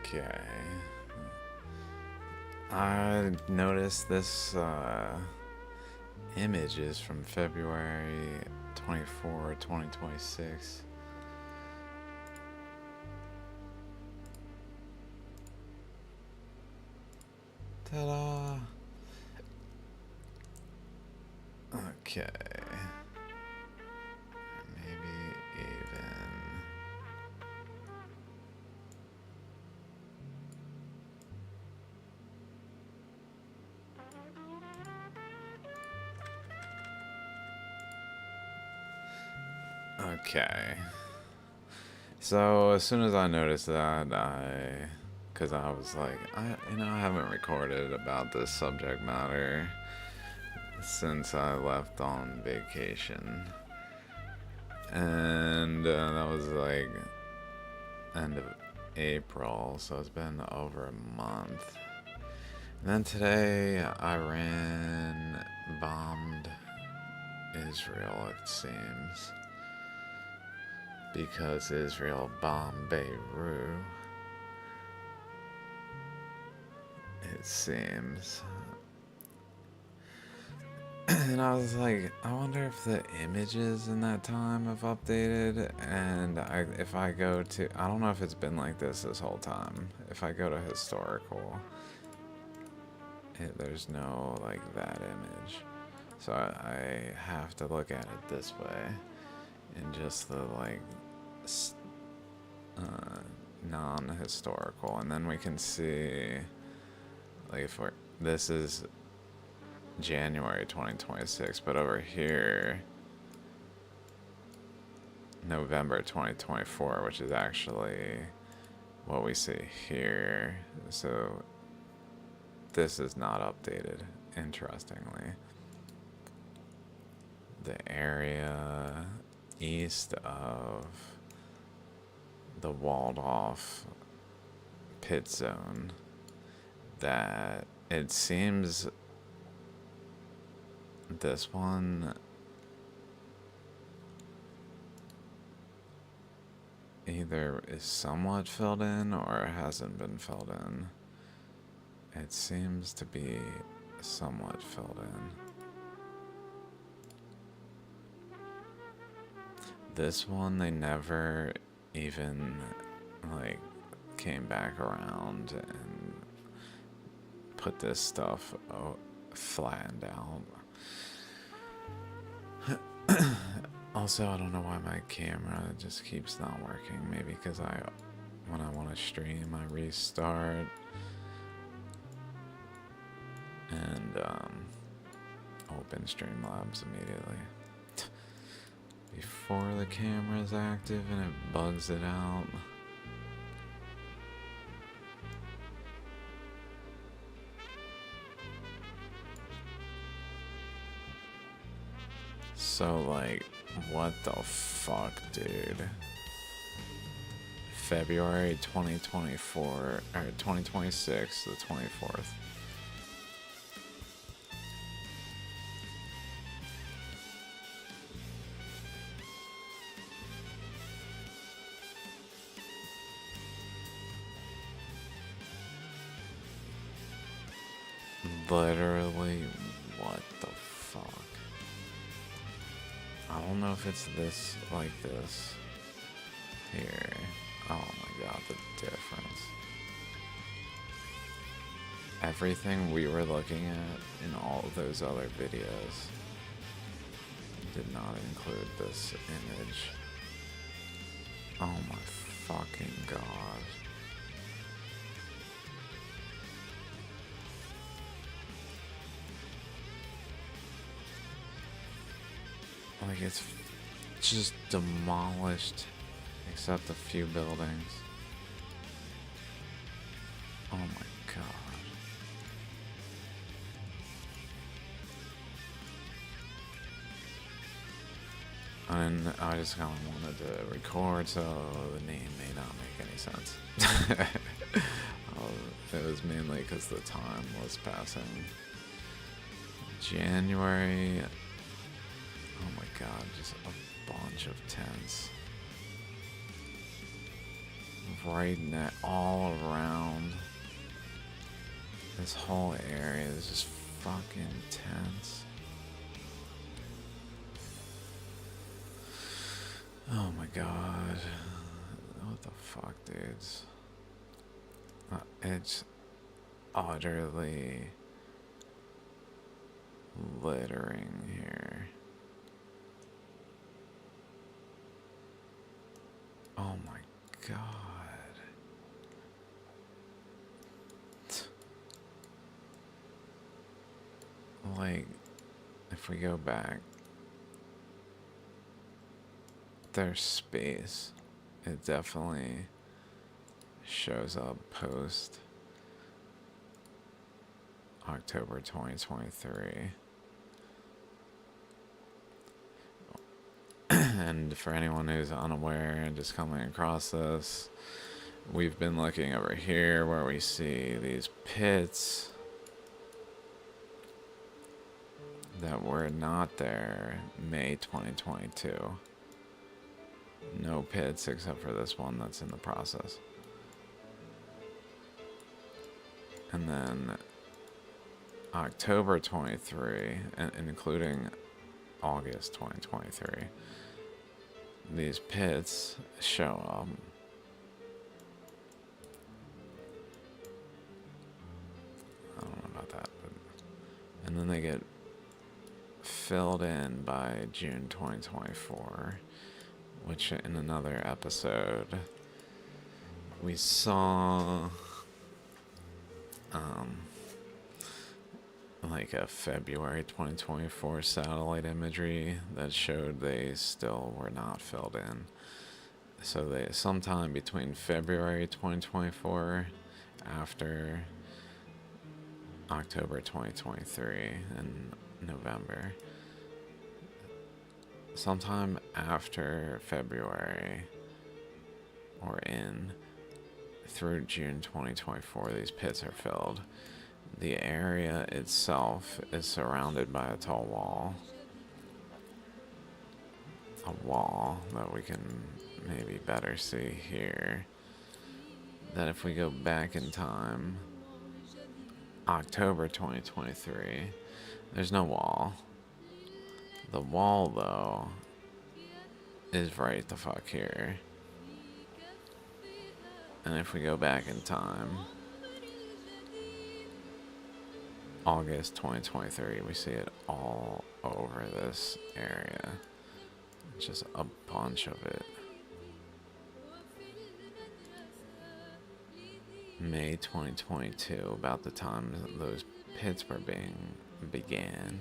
Okay. I noticed this image is from February 24, 2026. Ta-da! Okay. Maybe even... Okay. So as soon as I noticed that, because I was like, I haven't recorded about this subject matter since I left on vacation, and that was like end of April, so it's been over a month. And then today, Iran bombed Israel, it seems, because Israel bombed Beirut, it seems. And I was like, I wonder if the images in that time have updated, and if I go to, I don't know if it's been like this whole time. If I go to historical, there's no like that image. So I have to look at it this way, in just the like non-historical, and then we can see like if we're, this is January 2026, but over here November 2024, which is actually what we see here. So this is not updated, interestingly. The area east of the walled off pit zone, that it seems this one either is somewhat filled in or hasn't been filled in. It seems to be somewhat filled in. This one, they never even like came back around and put this stuff flattened out. Also, I don't know why my camera just keeps not working. Maybe because when I want to stream, I restart and open Streamlabs immediately before the camera's active, and it bugs it out. So like, what the fuck, dude? February 2024, or 2026, the 24th. Literally, what the fuck? I don't know if it's this, like this. Here. Oh my god, the difference. Everything we were looking at in all of those other videos did not include this image. Oh my fucking god. Like, it's just demolished, except a few buildings. Oh my god. And I just kind of wanted to record, so the name may not make any sense. It was mainly because the time was passing. January. Oh my god, just a bunch of tents. Right net all around. This whole area is just fucking tense. Oh my god. What the fuck, dudes? It's... utterly littering here. Oh my god. Like, if we go back, there's space. It definitely shows up post October 2023. And for anyone who's unaware and just coming across this, we've been looking over here where we see these pits that were not there May 2022. No pits except for this one that's in the process. And then October 23, and including August 2023, these pits show up. I don't know about that, but and then they get filled in by June 2024, which in another episode we saw like a February 2024 satellite imagery that showed they still were not filled in. So they sometime between February 2024 after October 2023 and November. Sometime after February or in through June 2024, these pits are filled. The area itself is surrounded by a tall wall. A wall that we can maybe better see here. That if we go back in time, October 2023, there's no wall. The wall, though, is right the fuck here. And if we go back in time, August 2023, we see it all over this area. Just a bunch of it. May 2022, about the time those pits were began.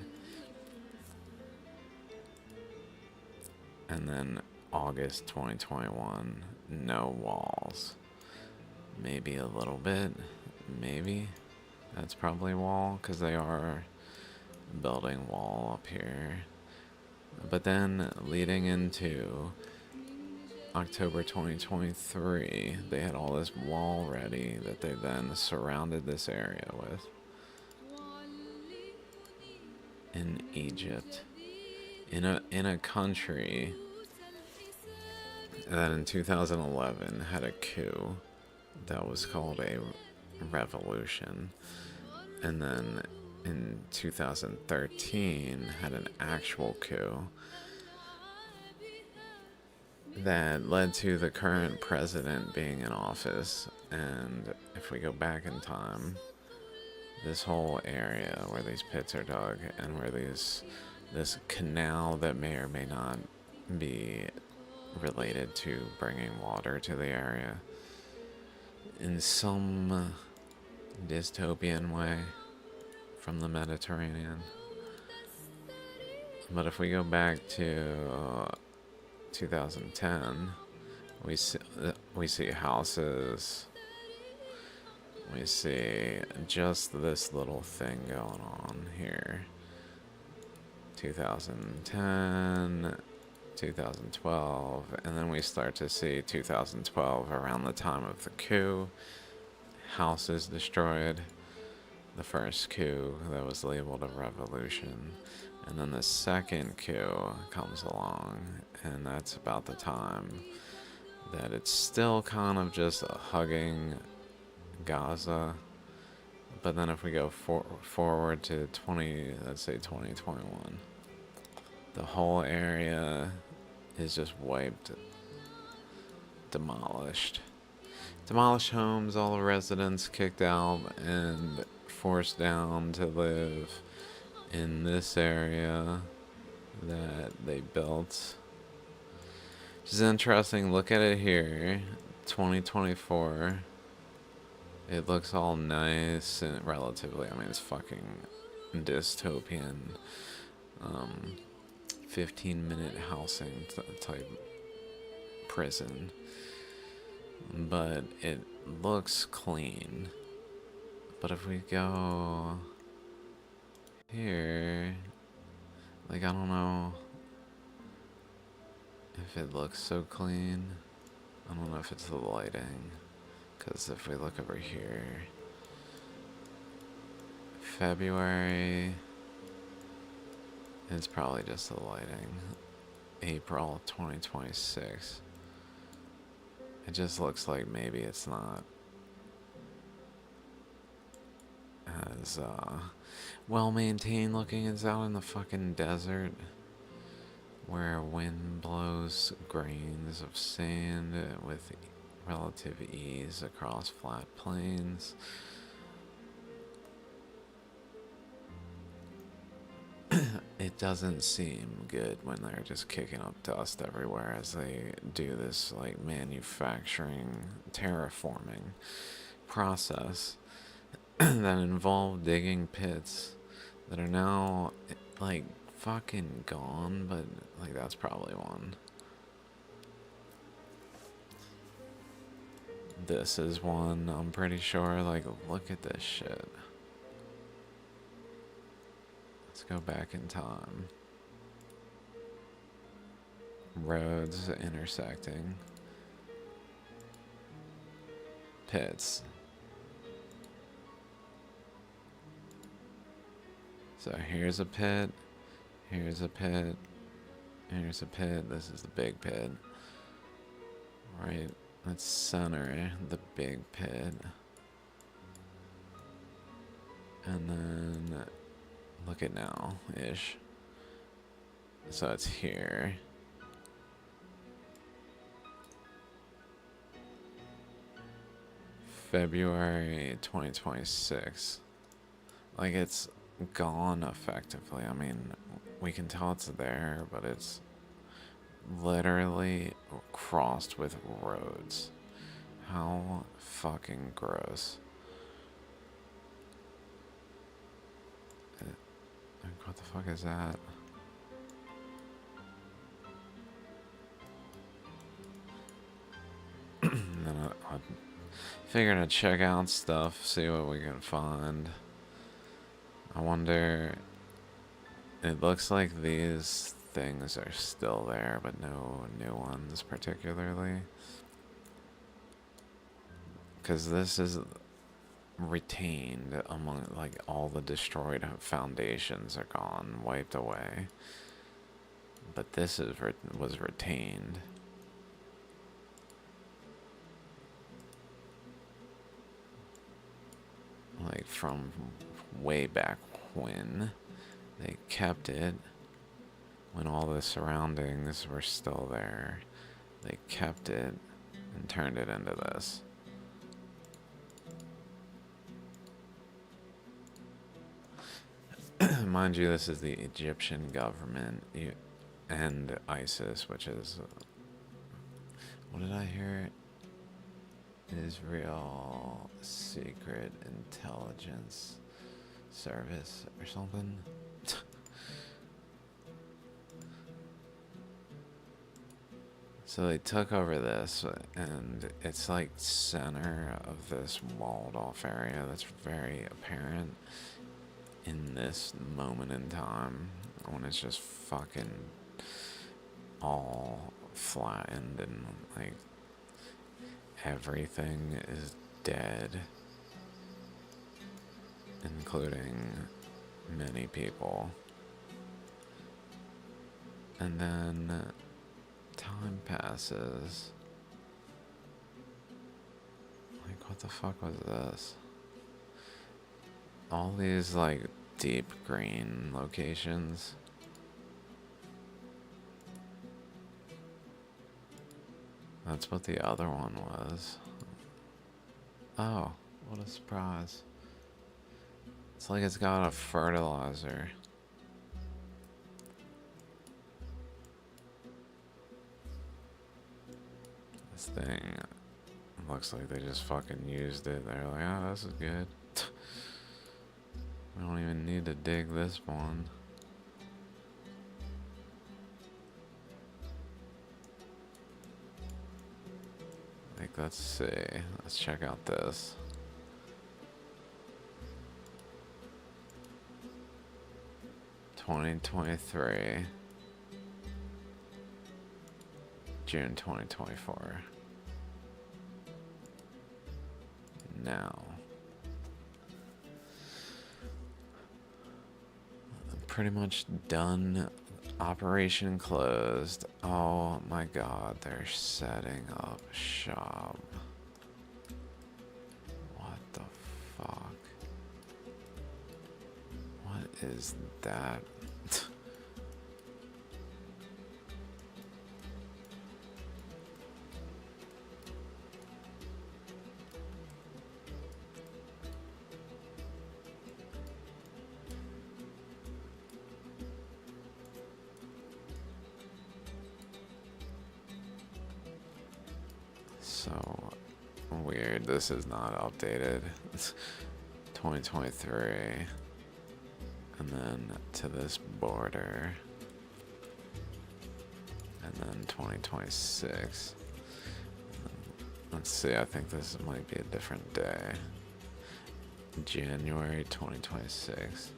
And then August 2021, no walls. Maybe a little bit, maybe. That's probably a wall, because they are building wall up here. But then, leading into October 2023, they had all this wall ready that they then surrounded this area with. In Egypt. In a country that in 2011 had a coup that was called a revolution. And then in 2013 had an actual coup that led to the current president being in office. And if we go back in time, this whole area where these pits are dug and where this canal that may or may not be related to bringing water to the area in some dystopian way from the Mediterranean. But if we go back to 2010, we see houses. We see just this little thing going on here. 2010, 2012, and then we start to see 2012 around the time of the coup. Houses destroyed. The first coup that was labeled a revolution. And then the second coup comes along, and that's about the time that it's still kind of just hugging Gaza. But then if we go forward to let's say 2021, the whole area is just wiped, demolished. Demolish homes, all the residents kicked out and forced down to live in this area that they built. Which is interesting. Look at it here. 2024. It looks all nice and relatively, I mean, it's fucking dystopian. 15-minute housing type prison. But it looks clean. But if we go here, like, I don't know if it looks so clean. I don't know if it's the lighting. Because if we look over here, February, it's probably just the lighting. April 2026. It just looks like maybe it's not as well maintained looking. It's out in the fucking desert where wind blows grains of sand with relative ease across flat plains. It doesn't seem good when they're just kicking up dust everywhere as they do this like manufacturing terraforming process that involve digging pits that are now like fucking gone, but like that's probably one. This is one, I'm pretty sure. Like, look at this shit. Let's go back in time. Roads intersecting. Pits. So here's a pit. Here's a pit. Here's a pit. This is the big pit. Right. Let's center the big pit. And then look at now ish. So it's here. February 2026. Like it's gone effectively. I mean, we can tell it's there, but it's literally crossed with roads. How fucking gross. What the fuck is that? Then I figured I'd check out stuff, see what we can find. I wonder, it looks like these things are still there, but no new ones particularly. Because this is retained among, like, all the destroyed foundations are gone, wiped away. But this is was retained. Like from way back when they kept it, when all the surroundings were still there, they kept it and turned it into this. Mind you, this is the Egyptian government and ISIS, which is, what did I hear? Israel Secret Intelligence Service or something. So they took over this, and it's like center of this walled off area that's very apparent in this moment in time when it's just fucking all flattened and like everything is dead, including many people. And then time passes. Like, what the fuck was this? All these, like, deep green locations. That's what the other one was. Oh, what a surprise. It's like it's got a fertilizer. This thing looks like they just fucking used it. They're like, oh, this is good. We don't even need to dig this one. Like, let's see. Let's check out this. (2023) June 2024. Now, pretty much done. Operation closed. Oh my god, they're setting up shop. What the fuck? What is that? So weird. This is not updated. It's 2023. And then to this border. And then 2026. Let's see, I think this might be a different day. January 2026.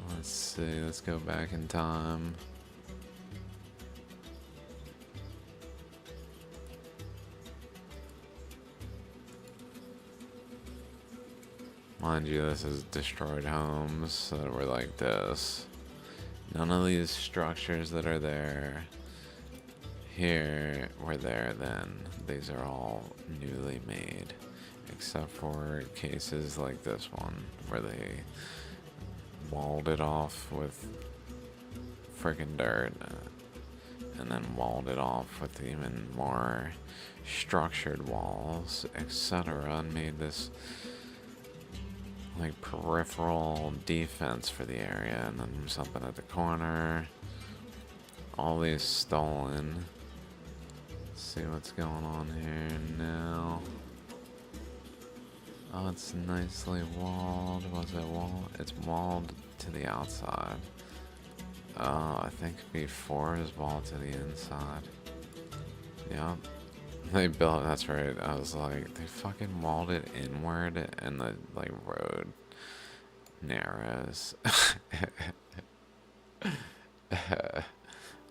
Let's see, let's go back in time. Mind you, this is destroyed homes that were like this. None of these structures that are there here were there then. These are all newly made. Except for cases like this one, where they walled it off with freaking dirt. And then walled it off with even more structured walls, etc. And made this like peripheral defense for the area, and then something at the corner. All these stolen. Let's see what's going on here now. Oh, it's nicely walled. Was it walled? It's walled to the outside. Oh, I think before it was walled to the inside. Yep. They built, that's right. I was like, they fucking walled it inward and the like road narrows.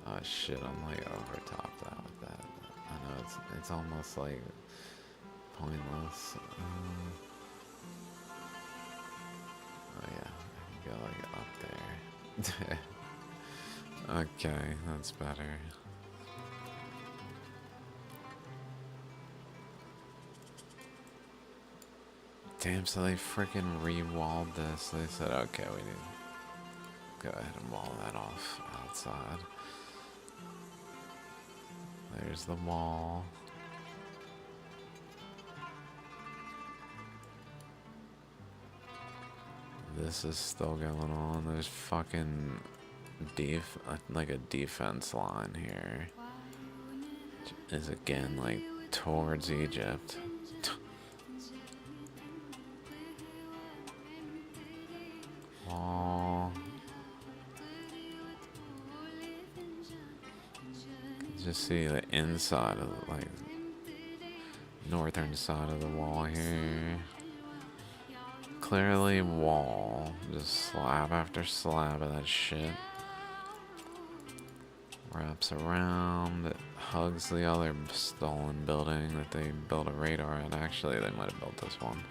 Oh shit, I'm like over top that with that. I know it's almost like pointless. Oh yeah, I can go like up there. Okay, that's better. Damn, so they freaking re-walled this. They said, okay, we need to go ahead and wall that off outside. There's the wall. This is still going on. There's fucking like a defense line here. Is again like towards Egypt. Oh. Just see the inside of the, like northern side of the wall here. Clearly wall. Just slab after slab of that shit. Wraps around, it hugs the other stolen building that they built a radar at. Actually, they might have built this one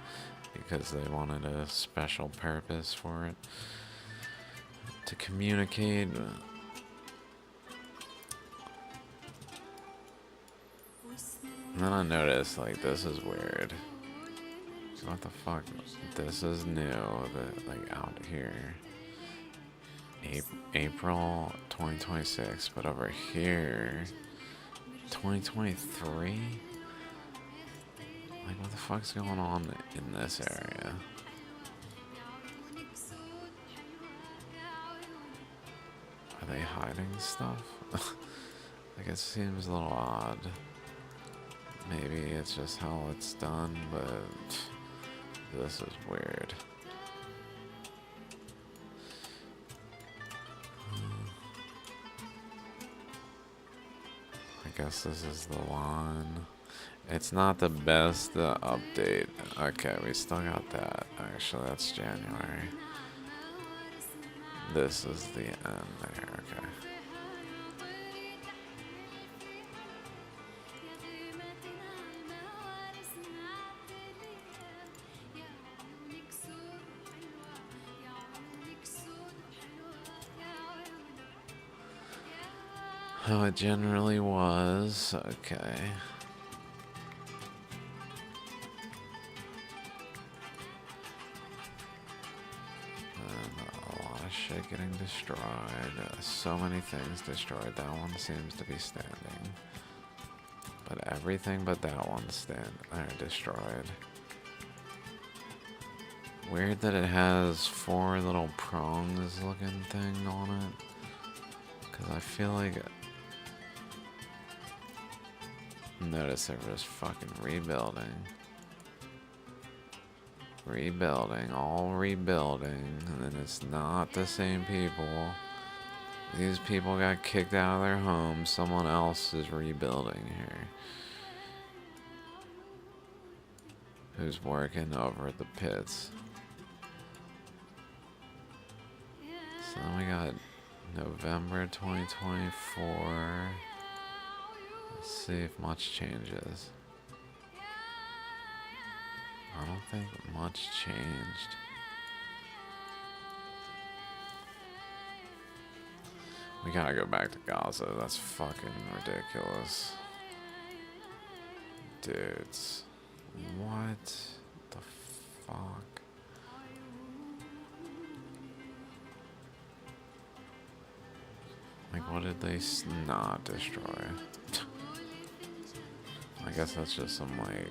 because they wanted a special purpose for it to communicate. And then I noticed, like, this is weird. What the fuck? This is new, like, out here. April 2026, but over here, 2023? Like, what the fuck's going on in this area? Are they hiding stuff? Like, it seems a little odd. Maybe it's just how it's done, but this is weird. I guess this is the one. It's not the best update. Okay, we still got that. Actually, that's January. This is the end there, okay. How it generally was, okay. Shit getting destroyed. So many things destroyed. That one seems to be standing. But everything but that one's destroyed. Weird that it has 4 little prongs looking thing on it. Because I feel like... Notice they were just fucking rebuilding. All rebuilding, and then it's not the same people. These people got kicked out of their homes, someone else is rebuilding here. Who's working over at the pits. So then we got November 2024. Let's see if much changes. I don't think much changed. We gotta go back to Gaza. That's fucking ridiculous. Dudes. What the fuck? Like, what did they not destroy? I guess that's just some, like,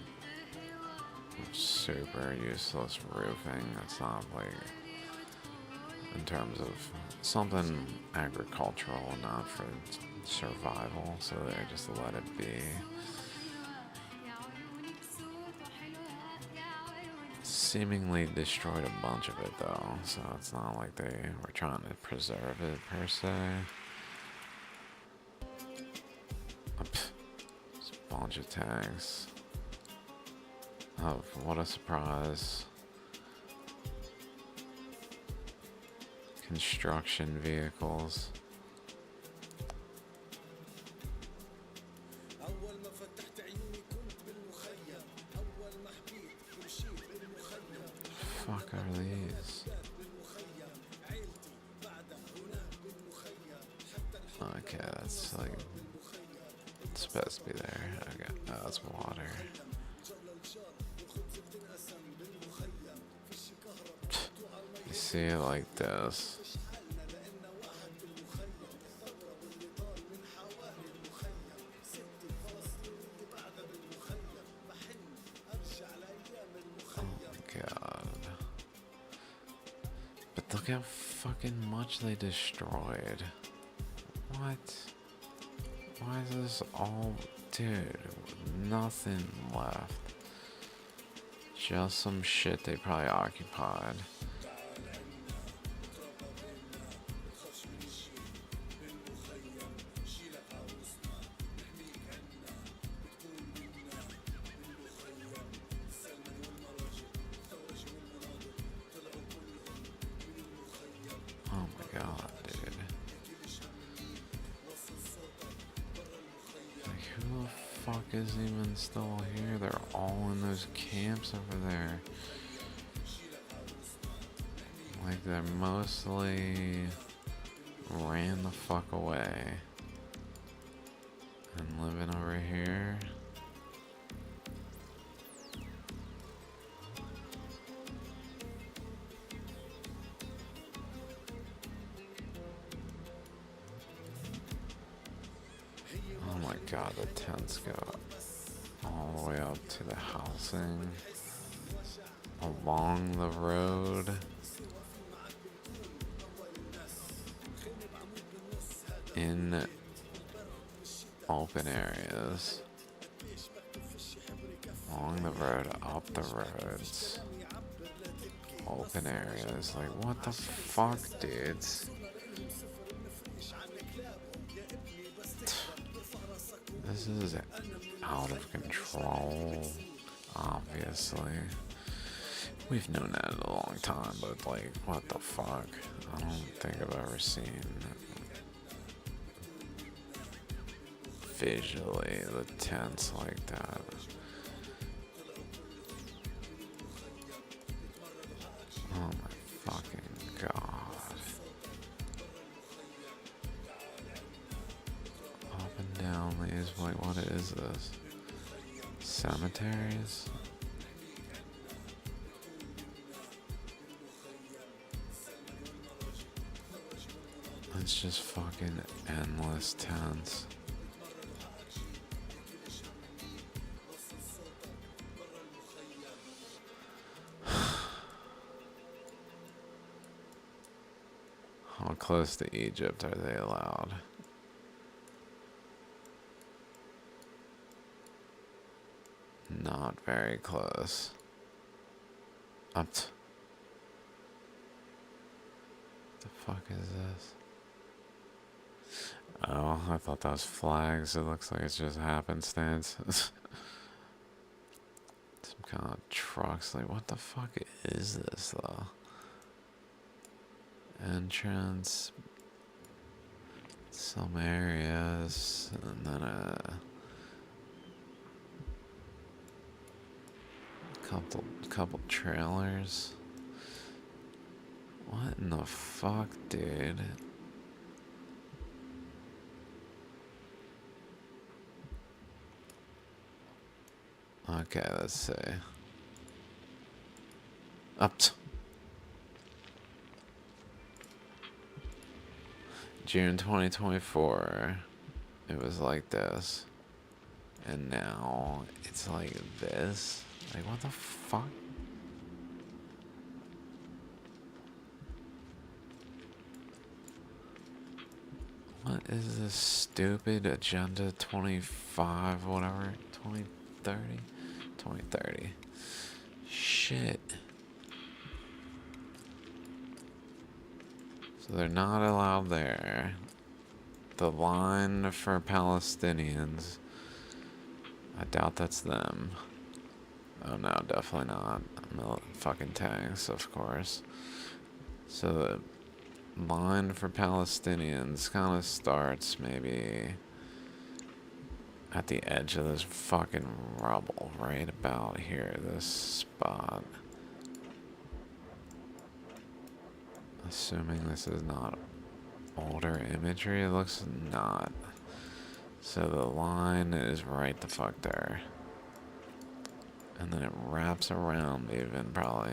super useless roofing. It's not like in terms of something agricultural, not for survival, so they just let it be. Seemingly destroyed a bunch of it though, so it's not like they were trying to preserve it per se. Just a bunch of tags. Oh, what a surprise. Construction vehicles. Fuck are these? Okay, that's like... It's supposed to be there. Okay, oh, that's water. You see it like this. Oh my god. But look how fucking much they destroyed. What? Why is this all... Dude, nothing left. Just some shit they probably occupied. Oh my god, dude. Like, who the fuck is even still here? They're all in those camps over there. Like, they're mostly ran the fuck away and living over here. Oh my my god, the tents go all the way up to the housing along the road. In open areas. Along the road, up the roads. Open areas. Like, what the fuck, dudes? This is out of control, obviously. We've known that a long time, but like, what the fuck? I don't think I've ever seen visually the tents like that. Oh my fucking god. Up and down these, like, what is this? Cemeteries? It's just fucking endless tents. How close to Egypt are they allowed? Not very close. Up to... The fuck is this? Oh, I thought that was flags. It looks like it's just happenstance. Some kind of trucks. Like, what the fuck is this, though? Entrance. Some areas. And then a couple trailers. What in the fuck, dude? Okay, let's see. June 2024, it was like this. And now it's like this. Like, what the fuck? What is this stupid Agenda 25, whatever? 2030? 2030. Shit. So they're not allowed there. The line for Palestinians. I doubt that's them. Oh no, definitely not. Fucking tanks, of course. So the line for Palestinians kind of starts maybe at the edge of this fucking rubble, right about here, this spot. Assuming this is not older imagery, it looks not. So the line is right the fuck there. And then it wraps around even, probably.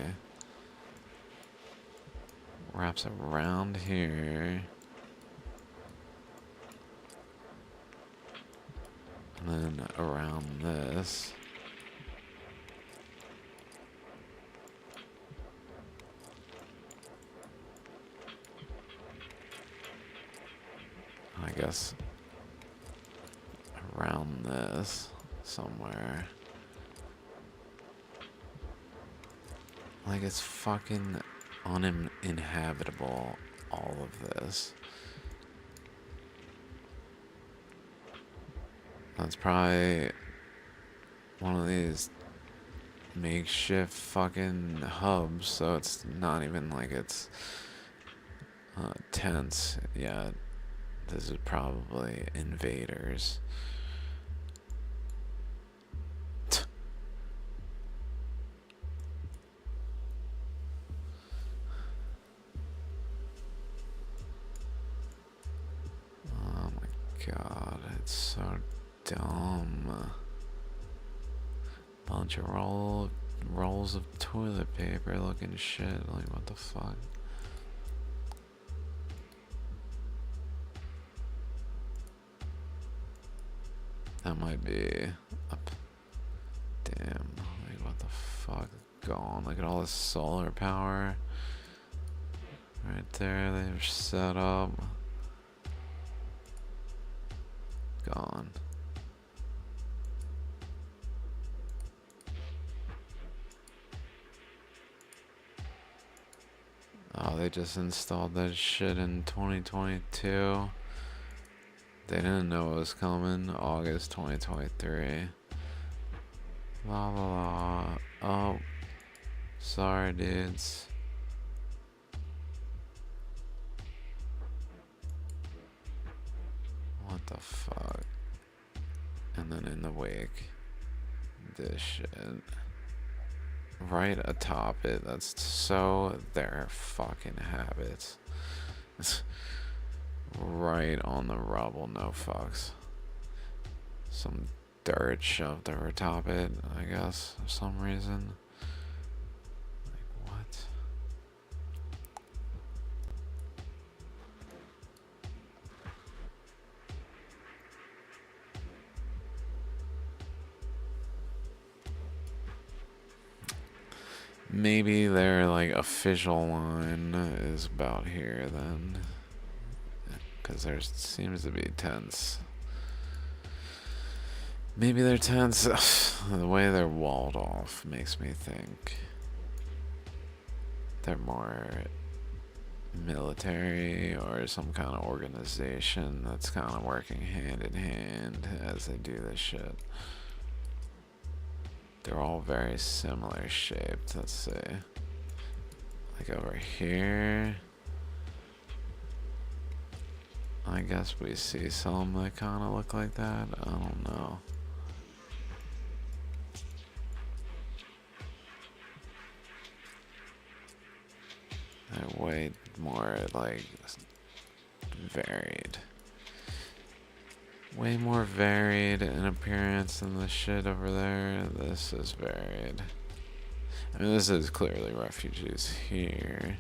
Wraps around here. And then around this. I guess around this somewhere. Like, it's fucking uninhabitable, all of this. That's probably one of these makeshift fucking hubs, so it's not even like it's tents yet. This is probably invaders. Oh my god, it's so dumb. Bunch of rolls of toilet paper looking shit. Like, what the fuck? That might be up. Damn, like what the fuck is going? Look at all this solar power. Right there, they've set up. Gone. Oh, they just installed that shit in 2022. They didn't know it was coming. August 2023. La la la. Oh. Sorry, dudes. What the fuck? And then in the wake, this shit. Right atop it. That's so their fucking habits. Right on the rubble, no fucks. Some dirt shoved over top it, I guess, for some reason. Like, what? Maybe their, like, official line is about here, then. Because there seems to be tents. Maybe they're tents. The way they're walled off makes me think they're more military or some kind of organization that's kind of working hand in hand as they do this shit. They're all very similar shaped, let's say. Like over here, I guess we see some that kind of look like that. I don't know. They're way more, like, varied. Way more varied in appearance than the shit over there. This is varied. I mean, this is clearly refugees here.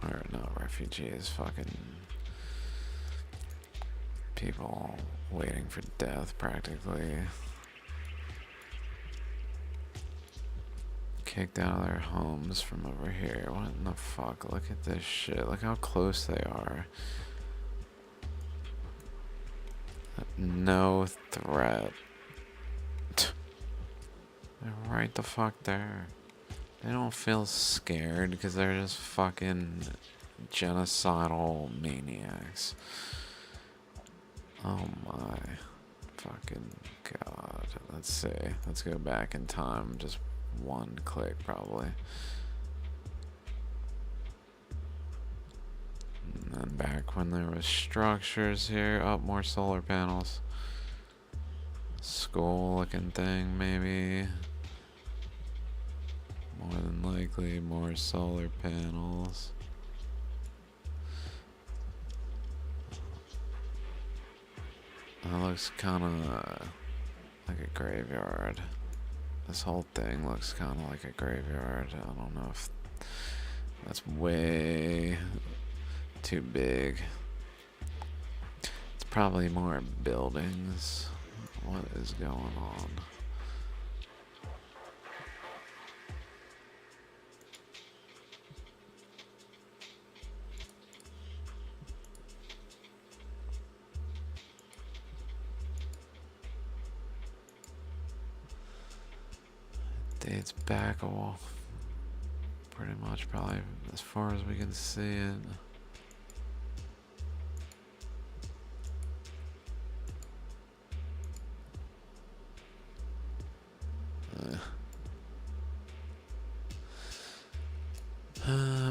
Or not refugees, fucking people waiting for death, practically. Kicked out of their homes from over here. What in the fuck? Look at this shit. Look how close they are. No threat. They're right the fuck there. They don't feel scared because they're just fucking genocidal maniacs. Oh my fucking god. Let's see. Let's go back in time. Just one click probably. And then back when there was structures here. Oh, more solar panels. Skull looking thing maybe. More than likely more solar panels. That looks kind of like a graveyard. This whole thing looks kind of like a graveyard. I don't know if that's way too big. It's probably more buildings. What is going on? Dates back a wall. Pretty much probably as far as we can see it.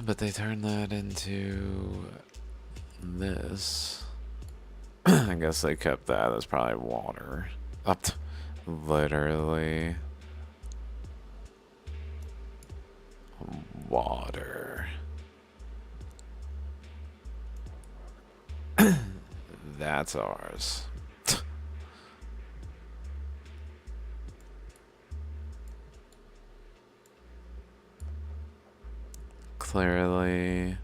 But they turned that into this. I guess they kept that as probably water. Up to literally water. That's ours. Clearly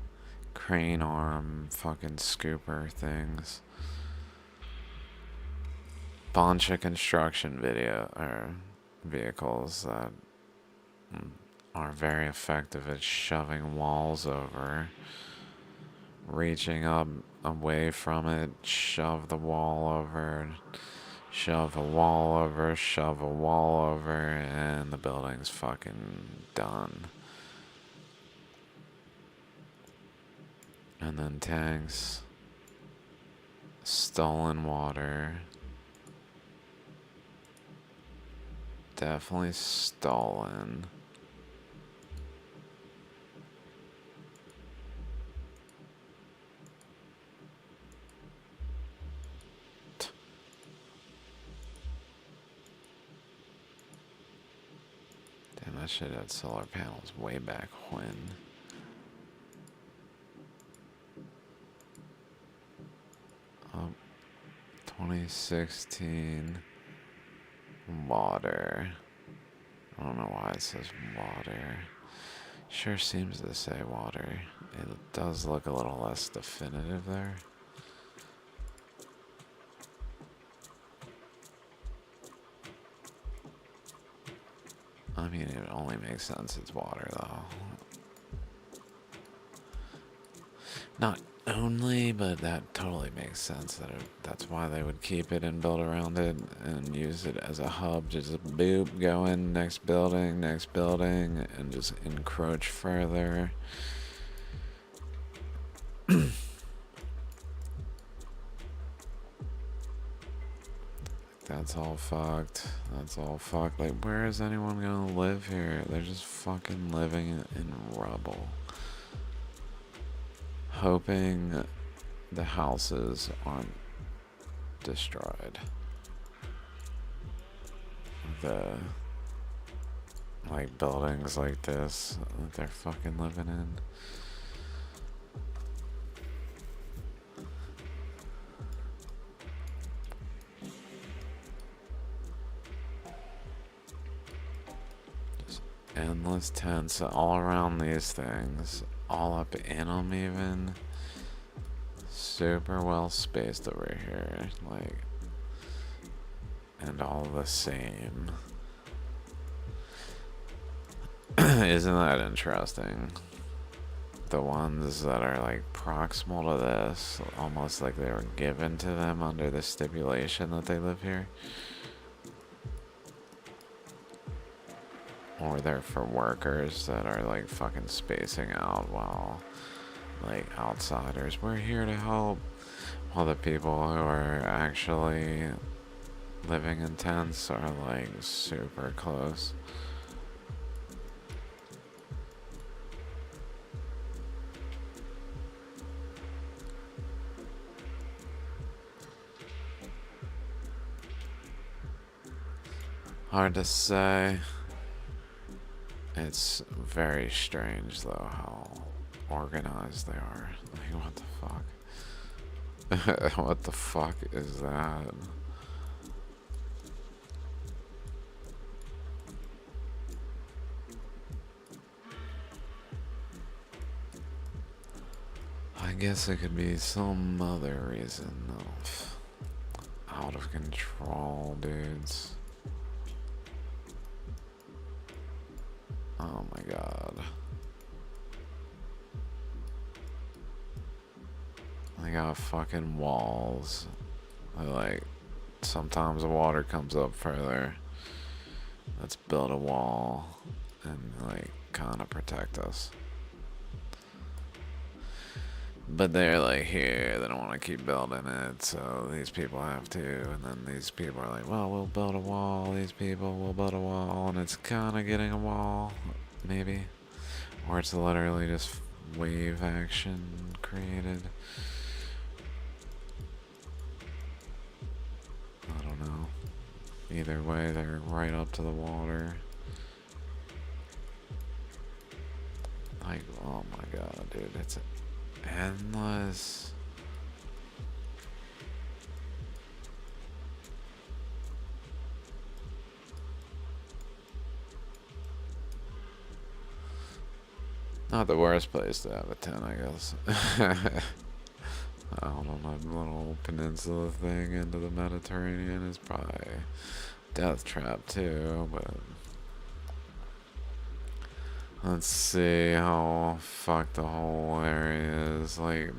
crane arm fucking scooper things. bunch of construction vehicles that are very effective at shoving walls over, reaching up away from it, shove the wall over, shove a wall over, shove a wall over, and the building's fucking done. And then tanks, stolen water, definitely stolen. Damn, that shit had solar panels way back when. Oh, 2016 water. I don't know why it says water. Sure seems to say water. It does look a little less definitive there. I mean, it only makes sense it's water, though. Not only, but that totally makes sense. That's why they would keep it and build around it and use it as a hub. Just boop, go in, next building, and just encroach further. That's all fucked. That's all fucked. Like, where is anyone gonna live here? They're just fucking living in rubble. Hoping the houses aren't destroyed. The, like, buildings like this that they're fucking living in. Endless tents all around these things, all up in them even. Super well spaced over here, like, and all the same. Isn't that interesting? The ones that are like proximal to this, almost like they were given to them under the stipulation that they live here. Or they're for workers that are like fucking spacing out while like outsiders, we're here to help, while the people who are actually living in tents are like super close. Hard to say. It's very strange though how organized they are. Like, what the fuck? What the fuck is that? I guess it could be some other reason of out of control dudes. Oh my god. They got fucking walls. Like, sometimes the water comes up further. Let's build a wall and like kind of protect us. But they're like, here, they don't want to keep building it, so these people have to, and then these people are like, well, we'll build a wall, these people will build a wall, and it's kind of getting a wall, maybe. Or it's literally just wave action created. I don't know. Either way, they're right up to the water. Like, oh my god, dude, it's endless. Not the worst place to have a tent, I guess. out on a little peninsula thing into the Mediterranean is probably death trap too, but let's see how fucked the whole area is. Like,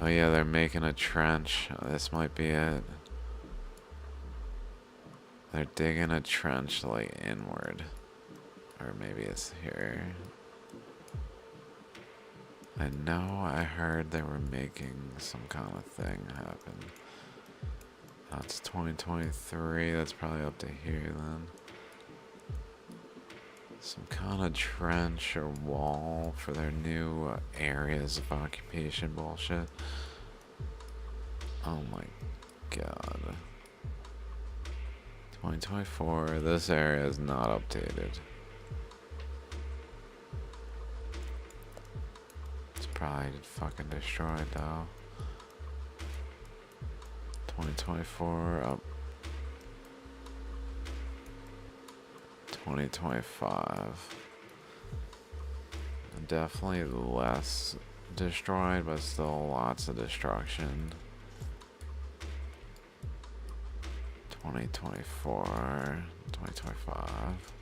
oh yeah, they're making a trench. This might be it. They're digging a trench like inward. Or maybe it's here. I know I heard they were making some kind of thing happen. That's 2023, that's probably up to here then. Some kind of trench or wall for their new areas of occupation bullshit. Oh my god. 2024, this area is not updated. It's probably fucking destroyed though. 2024 up. 2025. Definitely less destroyed, but still lots of destruction. 2024, 2025.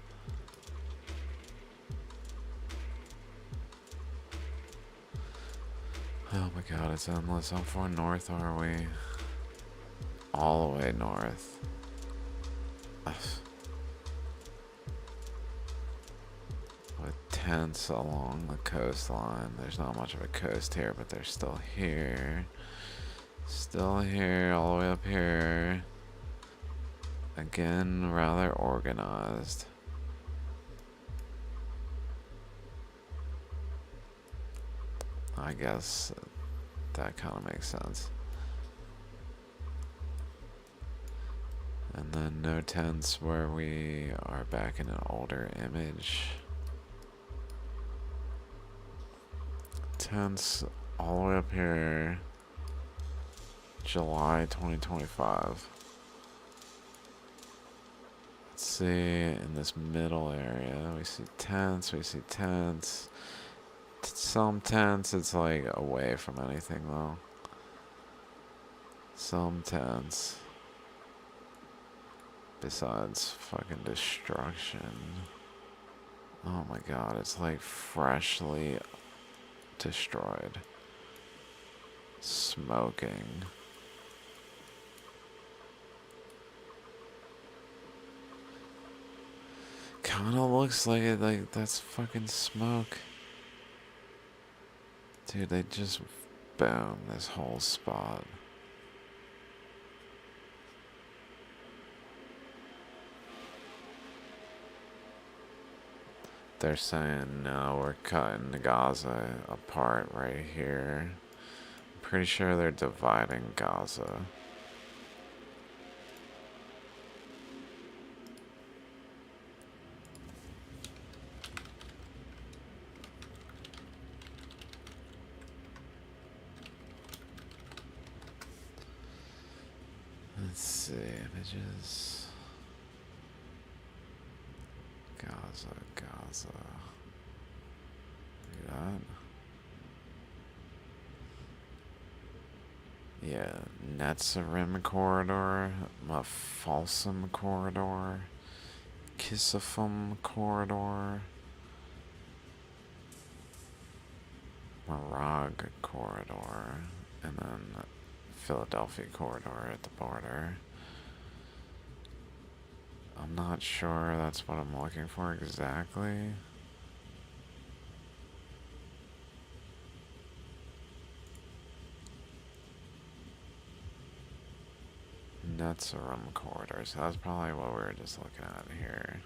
Oh my god, it's endless. How far north are we? All the way north. With tents along the coastline. There's not much of a coast here, but they're still here. Still here, all the way up here. Again, rather organized. I guess that kind of makes sense. And then no tents where we are back in an older image. Tents all the way up here. July 2025. Let's see, in this middle area, we see tents, Some tents, it's like away from anything though. Some tents. Besides fucking destruction. Oh my god, it's like freshly destroyed. Smoking. Kinda looks like it, like that's fucking smoke. Dude, they just boom this whole spot. They're saying, no, we're cutting Gaza apart right here. I'm pretty sure they're dividing Gaza. Let's see, images. Gaza. Look at that. Yeah, Netzarim corridor, Mafalsum corridor, Kisafum corridor, Marag corridor, and then Philadelphia corridor at the border. I'm not sure that's what I'm looking for exactly. Netzarim corridor, so that's probably what we were just looking at here.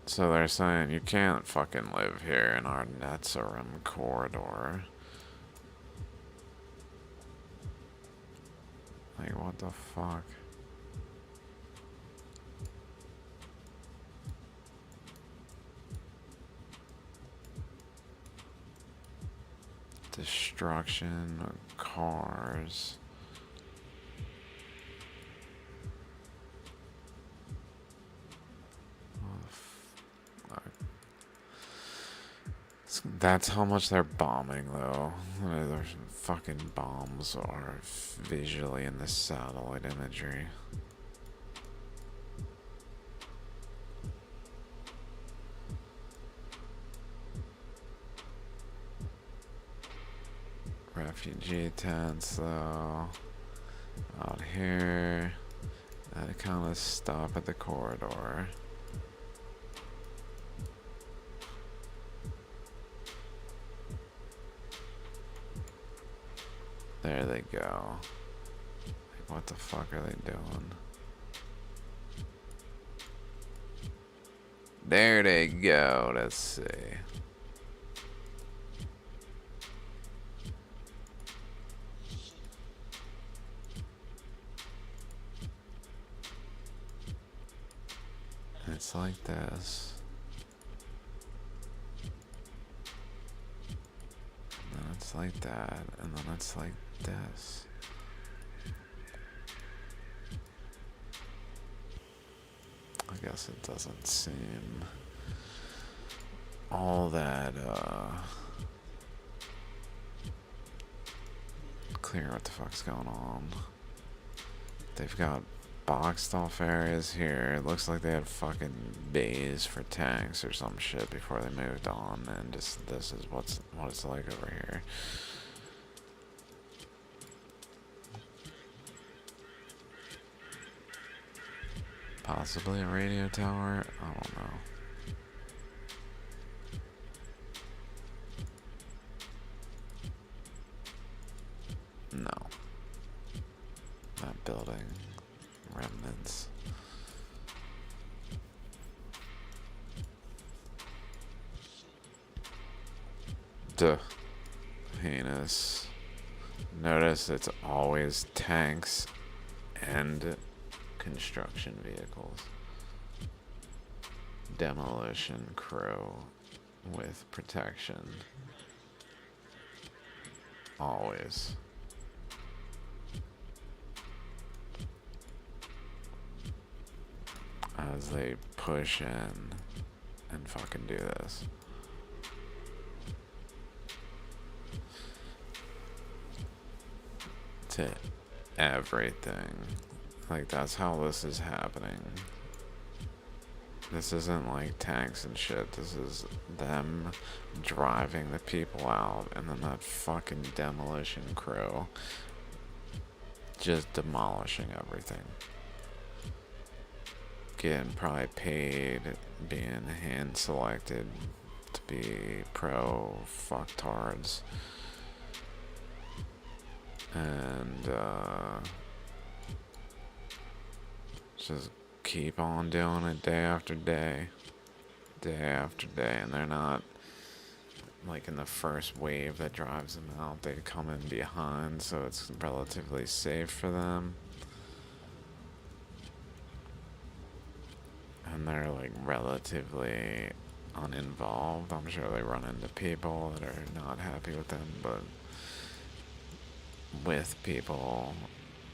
So they're saying you can't fucking live here in our Netzarim corridor. Like, what the fuck? Destruction of cars. That's how much they're bombing, though. Their fucking bombs are visually in the satellite imagery. Refugee tents, though. Out here. That kind of stop at the corridor. There they go. What the fuck are they doing? There they go. Let's see. It's like this. And then it's like that. And then it's like this. I guess it doesn't seem all that clear what the fuck's going on. They've got boxed off areas here. It looks like they had fucking bays for tanks or some shit before they moved on, and just this is what it's like over here. Possibly a radio tower? I don't know. No. That building. Remnants. Duh. Heinous. Notice it's always tanks and construction vehicles. Demolition crew with protection. Always. As they push in and fucking do this. To everything. Like, that's how this is happening. This isn't like tanks and shit. This is them driving the people out, and then that fucking demolition crew just demolishing everything. Getting probably paid, being hand selected to be pro fucktards. And just keep on doing it day after day, and they're not like in the first wave that drives them out. They come in behind, so it's relatively safe for them. And they're like relatively uninvolved. I'm sure they run into people that are not happy with them, but with people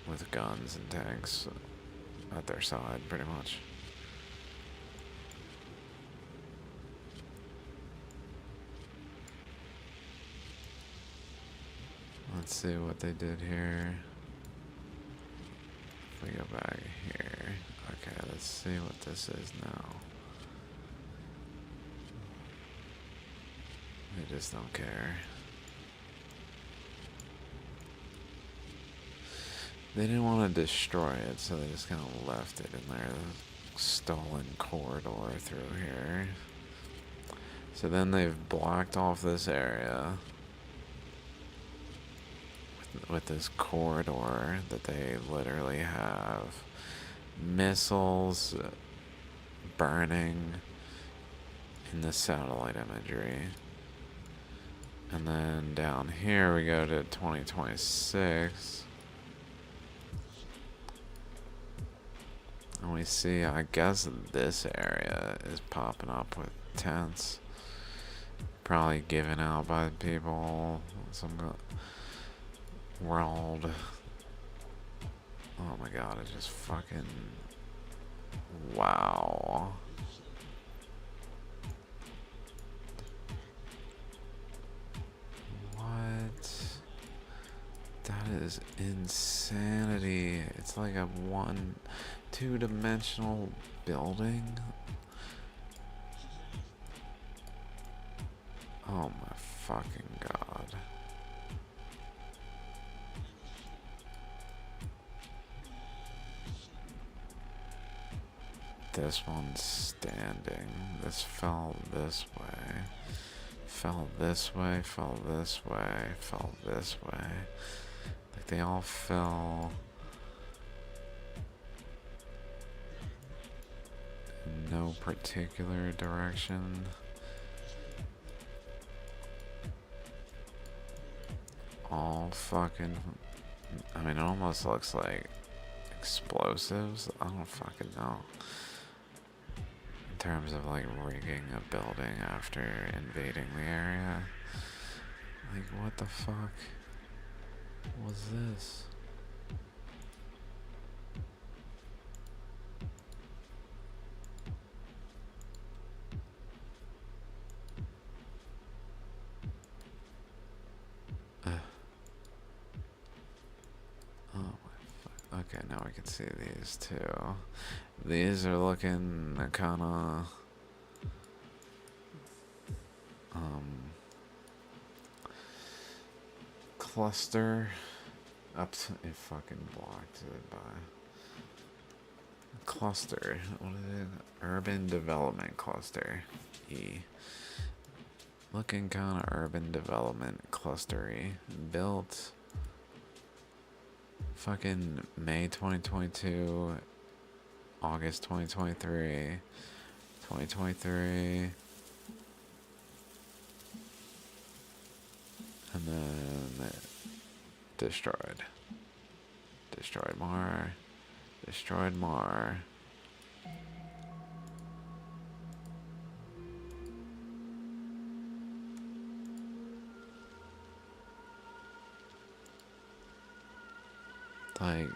with guns and tanks at their side, pretty much. Let's see what they did here. If we go back here. Okay, let's see what this is now. They just don't care. They didn't want to destroy it, so they just kind of left it in their stolen corridor through here. So then they've blocked off this area with this corridor that they literally have missiles burning in the satellite imagery. And then down here we go to 2026. And we see, I guess this area is popping up with tents. Probably given out by people. Some world. Oh my god, it just fucking. Wow. is insanity. It's like a two-dimensional building. Oh my fucking god. This one's standing. This fell this way. Fell this way, fell this way, fell this way. Like they all fell in no particular direction. All fucking, I mean, it almost looks like explosives. I don't fucking know. In terms of like rigging a building after invading the area. Like, what the fuck was this? Okay, now we can see these two. These are looking kinda cluster up to, it fucking blocked it by cluster. What is it? Urban development cluster. E. Looking kinda urban development clustery. Built fucking May 2022, August 2023, 2023, and then destroyed. Destroyed more. Destroyed more. Like,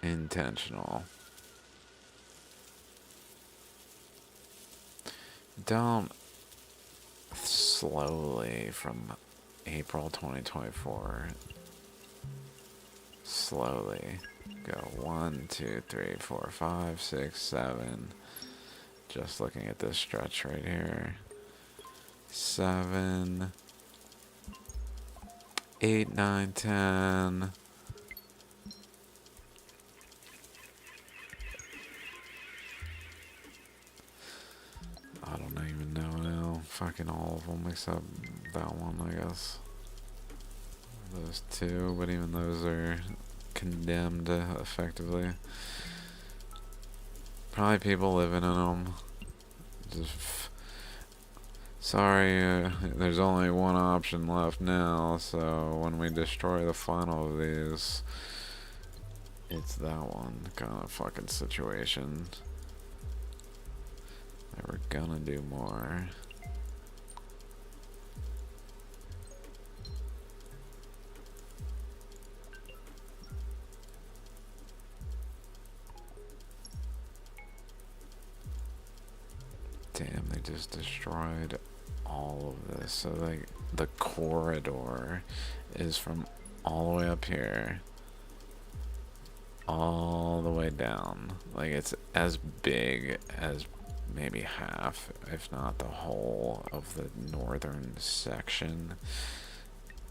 intentional. Don't slowly from April 2024. Slowly go 1, 2, 3, 4, 5, 6, 7. Just looking at this stretch right here. 7, 8, 9, 10. I don't even know now. Fucking all of them except that one, I guess. Those two, but even those are condemned effectively. Probably people living in them. Just sorry, there's only one option left now, so when we destroy the final of these, it's that one kind of fucking situation. And we're gonna do more. Damn, they just destroyed all of this. So like the corridor is from all the way up here all the way down. Like it's as big as maybe half, if not the whole, of the northern section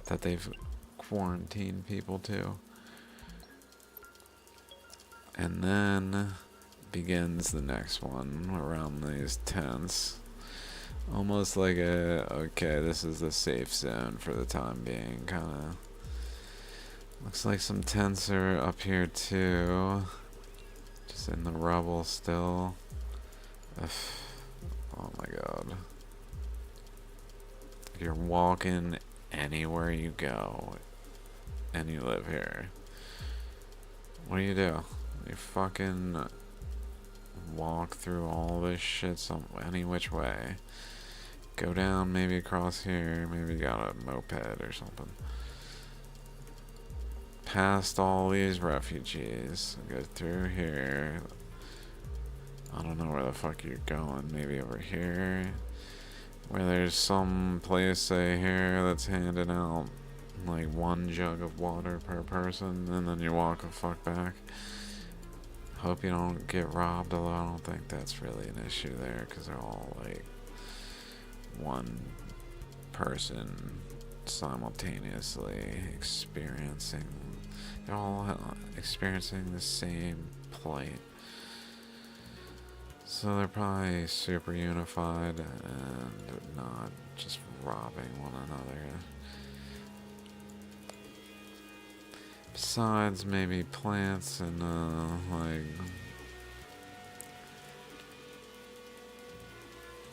that they've quarantined people to. And then begins the next one around these tents. Almost like a, okay, this is the safe zone for the time being, kinda. Looks like some tents are up here too. Just in the rubble still. Oh my god. If you're walking anywhere you go and you live here, what do? You fucking walk through all this shit any which way. Go down, maybe across here, maybe you got a moped or something. Past all these refugees, go through here. I don't know where the fuck you're going. Maybe over here, where there's some place, say here, that's handing out like 1 jug of water per person, and then you walk the fuck back. Hope you don't get robbed, although I don't think that's really an issue there, because they're all like one person simultaneously experiencing, they're all experiencing the same plight. So they're probably super unified and not just robbing one another. Besides maybe plants and like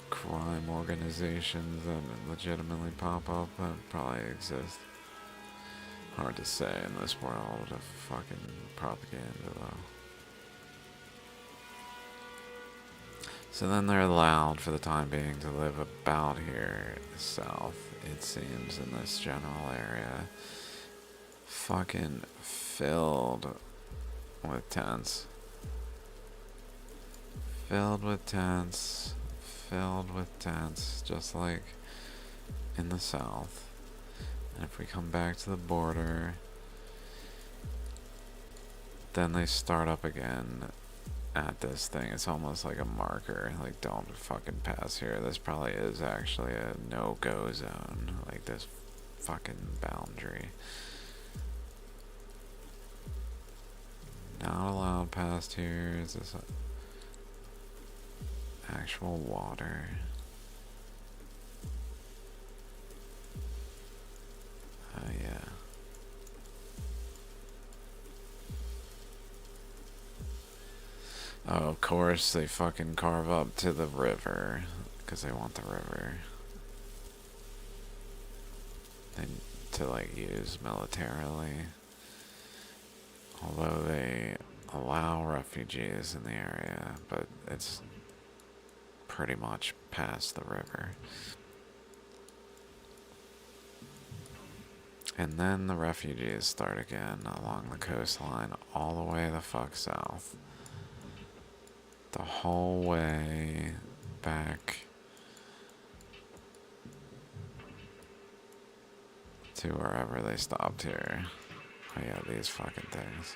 crime organizations that legitimately pop up that probably exist. Hard to say in this world of fucking propaganda though. So then they're allowed for the time being to live about here south, it seems, in this general area. Fucking filled with tents. Filled with tents. Filled with tents, just like in the south. And if we come back to the border, then they start up again at this thing. It's almost like a marker, like don't fucking pass here. This probably is actually a no-go zone, like this fucking boundary. Not allowed past here. Is this actual water? Oh yeah. Oh, of course, they fucking carve up to the river, because they want the river. To, like, use militarily. Although they allow refugees in the area, but it's pretty much past the river. And then the refugees start again along the coastline all the way the fuck south. The whole way back to wherever they stopped here. Oh yeah, these fucking things.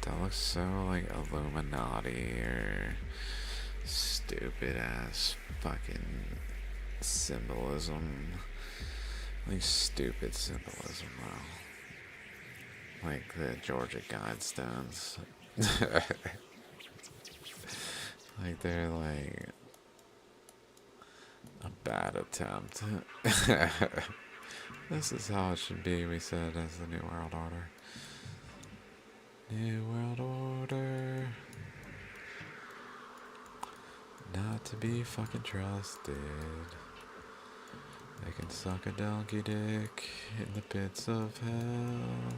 That looks so like Illuminati or stupid ass fucking symbolism. Like stupid symbolism though. Like the Georgia Guidestones. Like they're like a bad attempt. This is how it should be, we said, as the New World Order. New World Order. Not to be fucking trusted. They can suck a donkey dick in the pits of hell.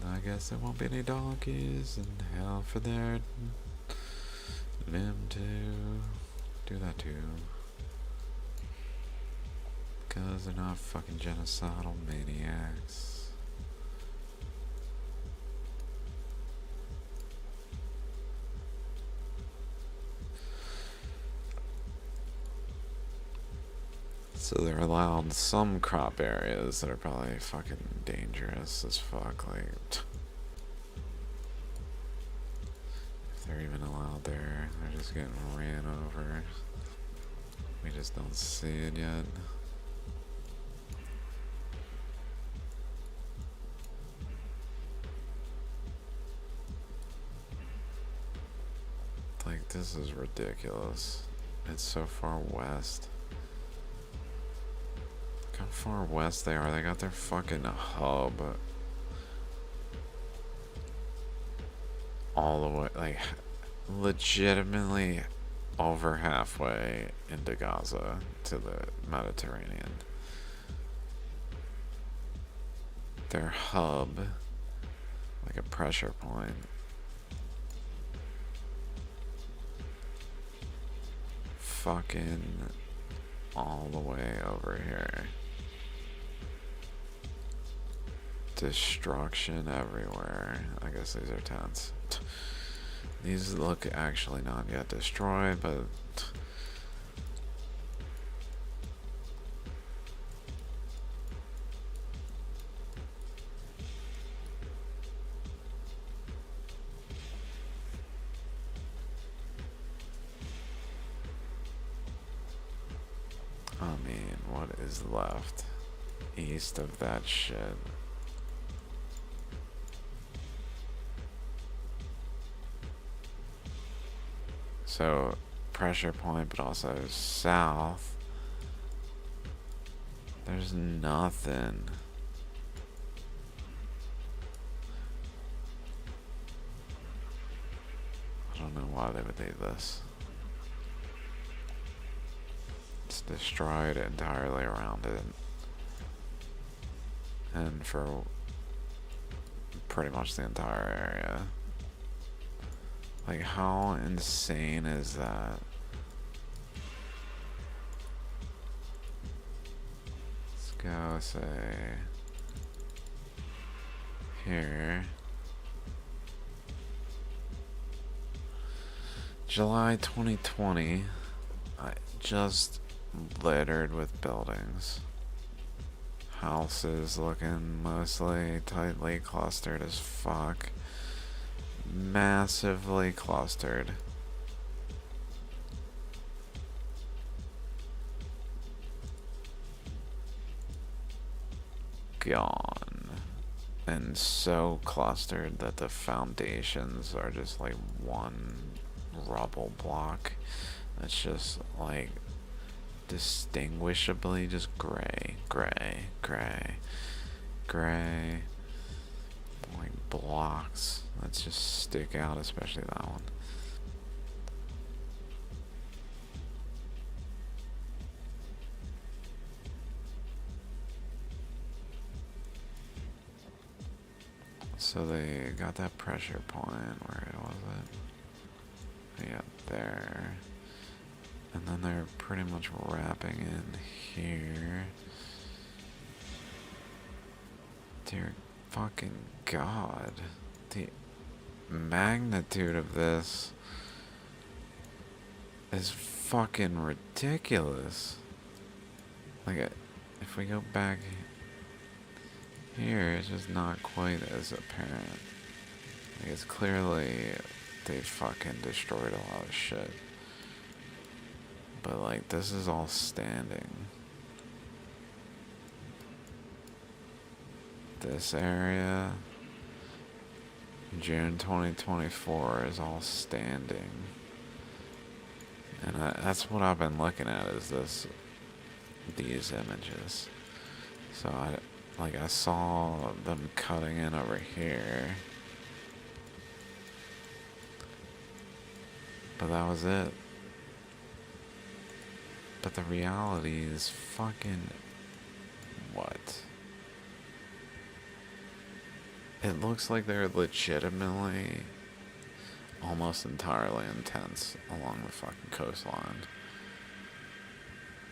I guess there won't be any donkeys in hell for them to do that too. Because they're not fucking genocidal maniacs. So they're allowed some crop areas that are probably fucking dangerous as fuck, like if they're even allowed there, they're just getting ran over. We just don't see it yet. Like, this is ridiculous. It's so far west. Look how far west they are. They got their fucking hub all the way, like, legitimately over halfway into Gaza to the Mediterranean. Their hub, like a pressure point, fucking all the way over here. Destruction everywhere. I guess these are tents. These look actually not yet destroyed, but I mean, what is left east of that shit? So, pressure point, but also south. There's nothing. I don't know why they would do this. It's destroyed entirely around it. And for pretty much the entire area. Like, how insane is that? Let's go say here. July 2020, just littered with buildings. Houses looking mostly tightly clustered as fuck. Massively clustered. Gone. And so clustered that the foundations are just like one rubble block that's just like distinguishably just gray, gray, gray, gray, like blocks that just stick out, especially that one. So they got that pressure point, where was it? Yeah, there. And then they're pretty much wrapping in here. Dear fucking God. The magnitude of this is fucking ridiculous. Like, if we go back here, it's just not quite as apparent. Like, it's clearly they fucking destroyed a lot of shit. But, like, this is all standing. This area, June 2024, is all standing. And that's what I've been looking at, is these images. So I saw them cutting in over here. But that was it. But the reality is fucking what? It looks like they're legitimately almost entirely intense along the fucking coastline.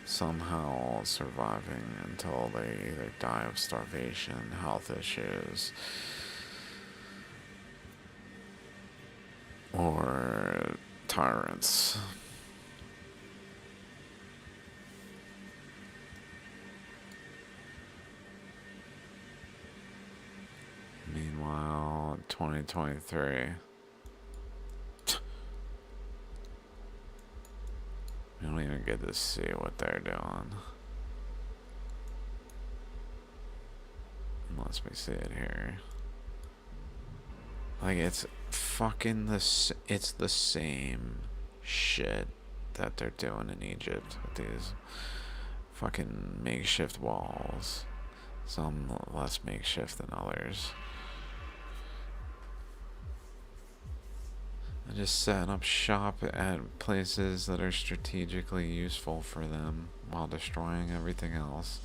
Somehow surviving until they either die of starvation, health issues, or tyrants. Meanwhile, 2023. We don't even get to see what they're doing. Unless we see it here. Like, it's fucking it's the same shit that they're doing in Egypt with these fucking makeshift walls. Some less makeshift than others. And just setting up shop at places that are strategically useful for them while destroying everything else.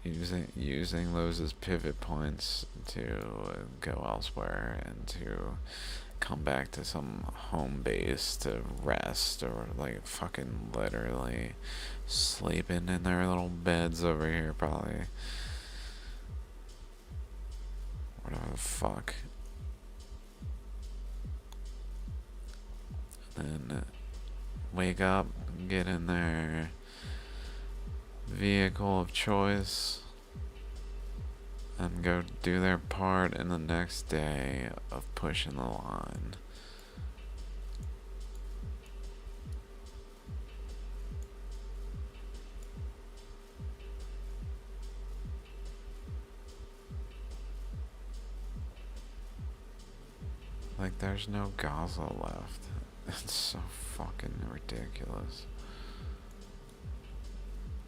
Using those as pivot points to go elsewhere and to come back to some home base to rest, or like fucking literally sleeping in their little beds over here, probably. Whatever the fuck. Then wake up, get in their vehicle of choice, and go do their part in the next day of pushing the line. Like, there's no Gaza left. It's so fucking ridiculous.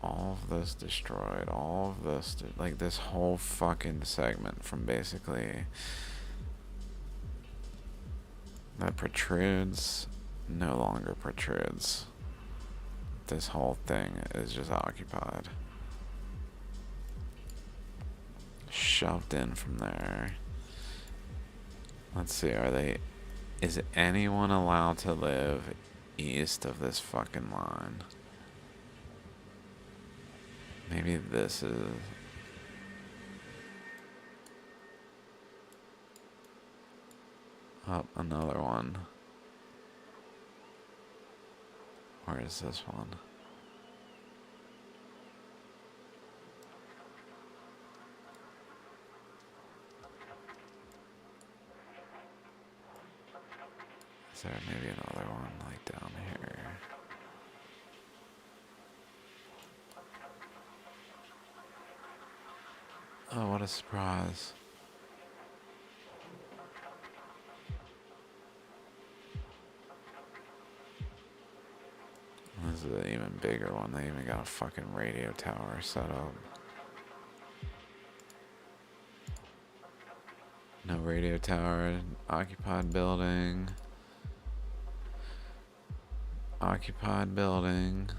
All of this destroyed. All of this, like, this whole fucking segment from basically that protrudes no longer protrudes. This whole thing is just occupied. Shoved in from there. Let's see, is anyone allowed to live east of this fucking line? Maybe this is... Oh, another one. Where is this one? Is there maybe another one like down here? Oh, what a surprise. This is an even bigger one. They even got a fucking radio tower set up. No radio tower. Occupied building. Occupied building.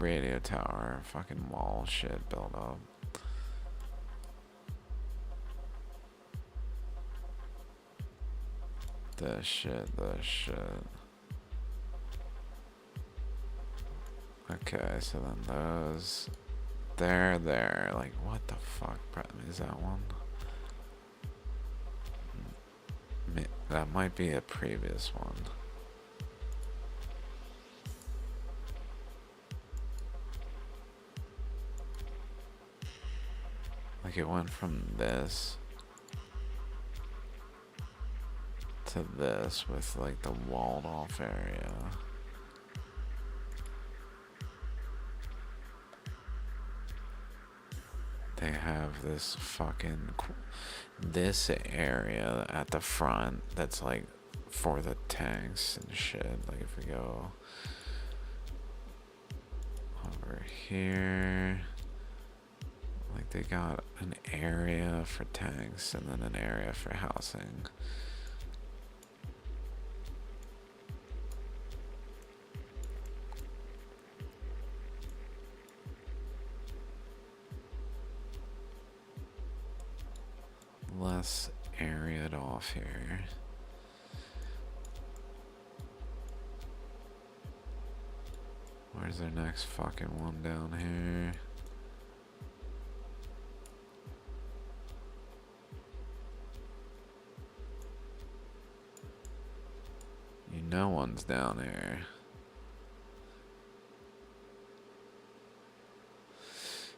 Radio tower. Fucking wall shit built up. This shit. Okay, so then those... There. Like, what the fuck? Is that one? That might be a previous one. Like, it went from this to this with, like, the walled off area. They have this fucking... This area at the front that's, like, for the tanks and shit. Like, if we go over here... Like, they got an area for tanks and then an area for housing. Less areaed off here. Where's their next fucking one down here? No one's down here.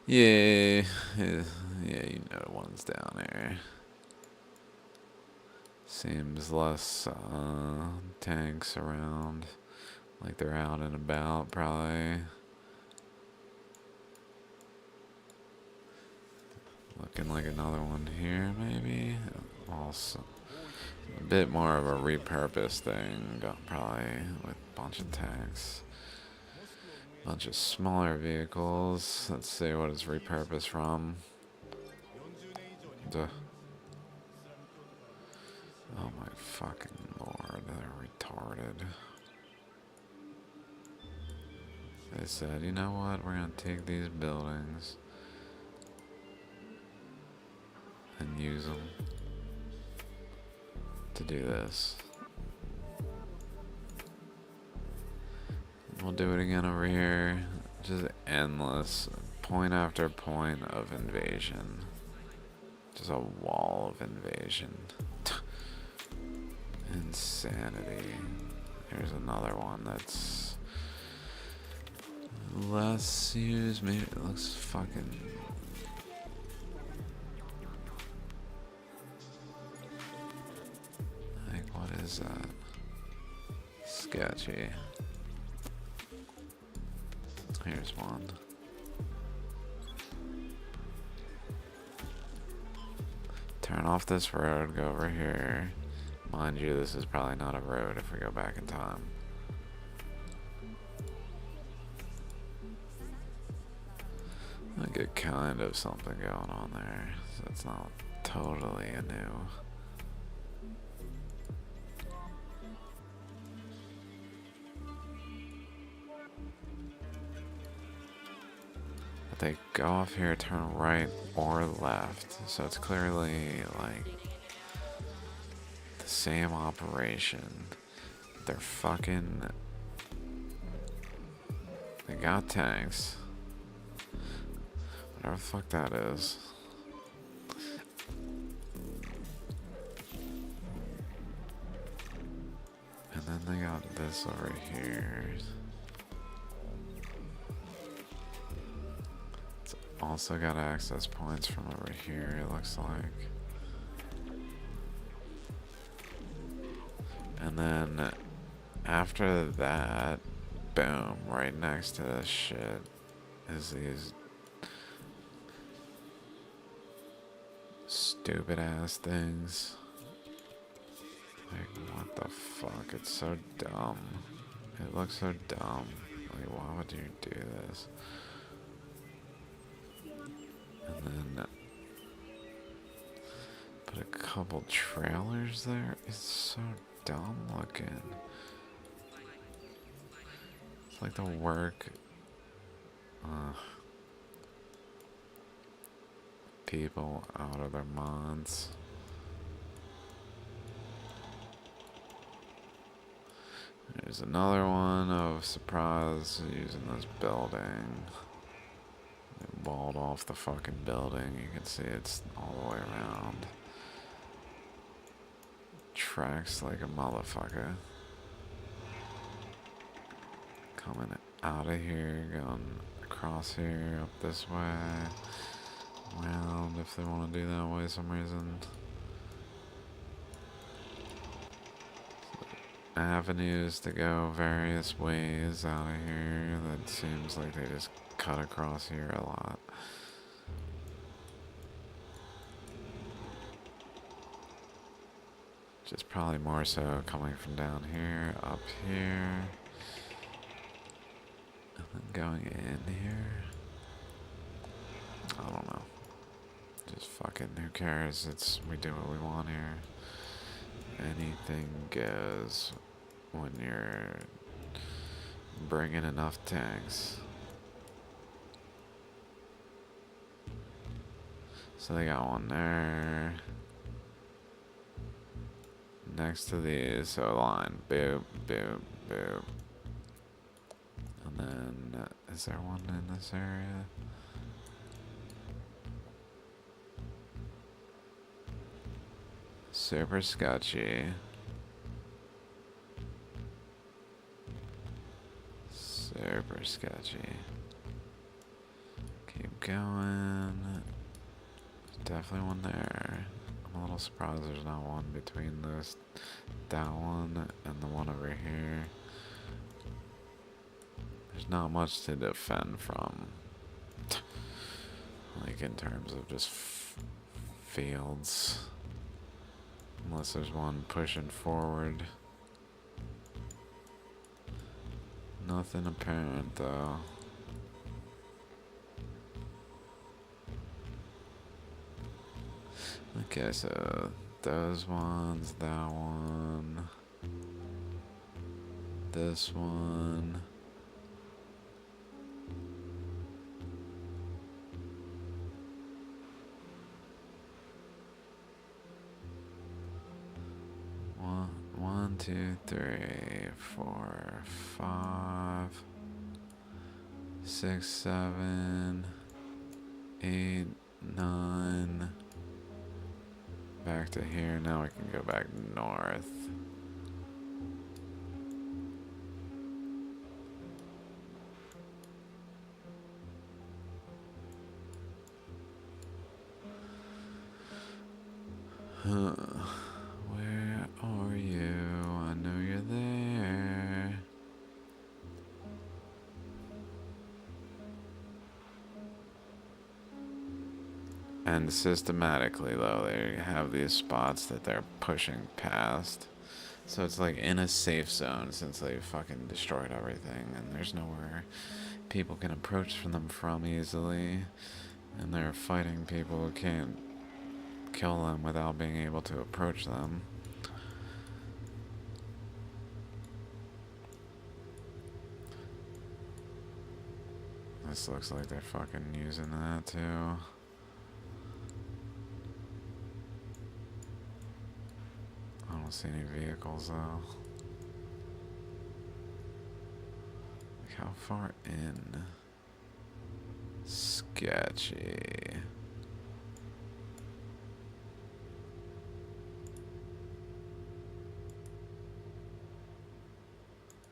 Yeah, you know one's down there. Seems less tanks around, like they're out and about probably. Looking like another one here maybe. Also a bit more of a repurposed thing, probably with a bunch of tanks. Bunch of smaller vehicles. Let's see what it's repurposed from. Duh. Oh my fucking lord, they're retarded. They said, you know what, we're gonna take these buildings and use them to do this. We'll do it again over here. Just endless, point after point of invasion. Just a wall of invasion. Insanity. Here's another one that's less used. Maybe it looks fucking... Like, what is that? Sketchy. Here's one. Turn off this road, go over here. Mind you, this is probably not a road if we go back in time. I get kind of something going on there, so it's not totally anew. But they go off here, turn right or left, so it's clearly like the same operation. They're fucking... They got tanks. Whatever the fuck that is. And then they got this over here. It's also got access points from over here, it looks like. And then after that, boom, right next to this shit is these stupid ass things. Like, what the fuck? It's so dumb. It looks so dumb. Like, why would you do this? And then put a couple trailers there. It's so dumb looking. It's like the work. People out of their minds. There's another one of surprise using this building. They walled off the fucking building. You can see it's all the way around. Tracks like a motherfucker. Coming out of here, going across here, up this way, around if they want to do that way some reason. Avenues to go various ways out of here. That seems like they just cut across here a lot. Just probably more so coming from down here, up here, and then going in here. I don't know. Just fucking who cares? We do what we want here. Anything goes when you're bringing enough tanks. So they got one there. Next to these, so a line, boop, boop, boop. And then, is there one in this area? Super sketchy. Super sketchy. Keep going. There's definitely one there. I'm a little surprised there's not one between that one and the one over here. There's not much to defend from. Like in terms of just fields. Unless there's one pushing forward. Nothing apparent though. Okay, so those ones, that one, this one. One, two, 3, 4, 5, 6, 7, 8, 9, back to here. Now we can go back north. Where are you? I know you're there. And systematically, though, they have these spots that they're pushing past. So it's like in a safe zone since they fucking destroyed everything, and there's nowhere people can approach them from easily. And they're fighting people who can't kill them without being able to approach them. This looks like they're fucking using that too. I don't see any vehicles though. Like how far in? Sketchy.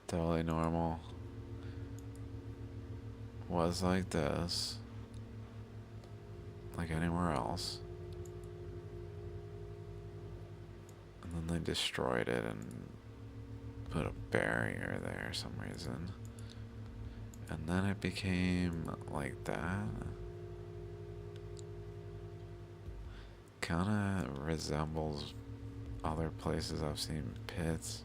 Totally normal. Was like this. Like anywhere else. And then they destroyed it and put a barrier there for some reason. And then it became like that. Kinda resembles other places I've seen pits.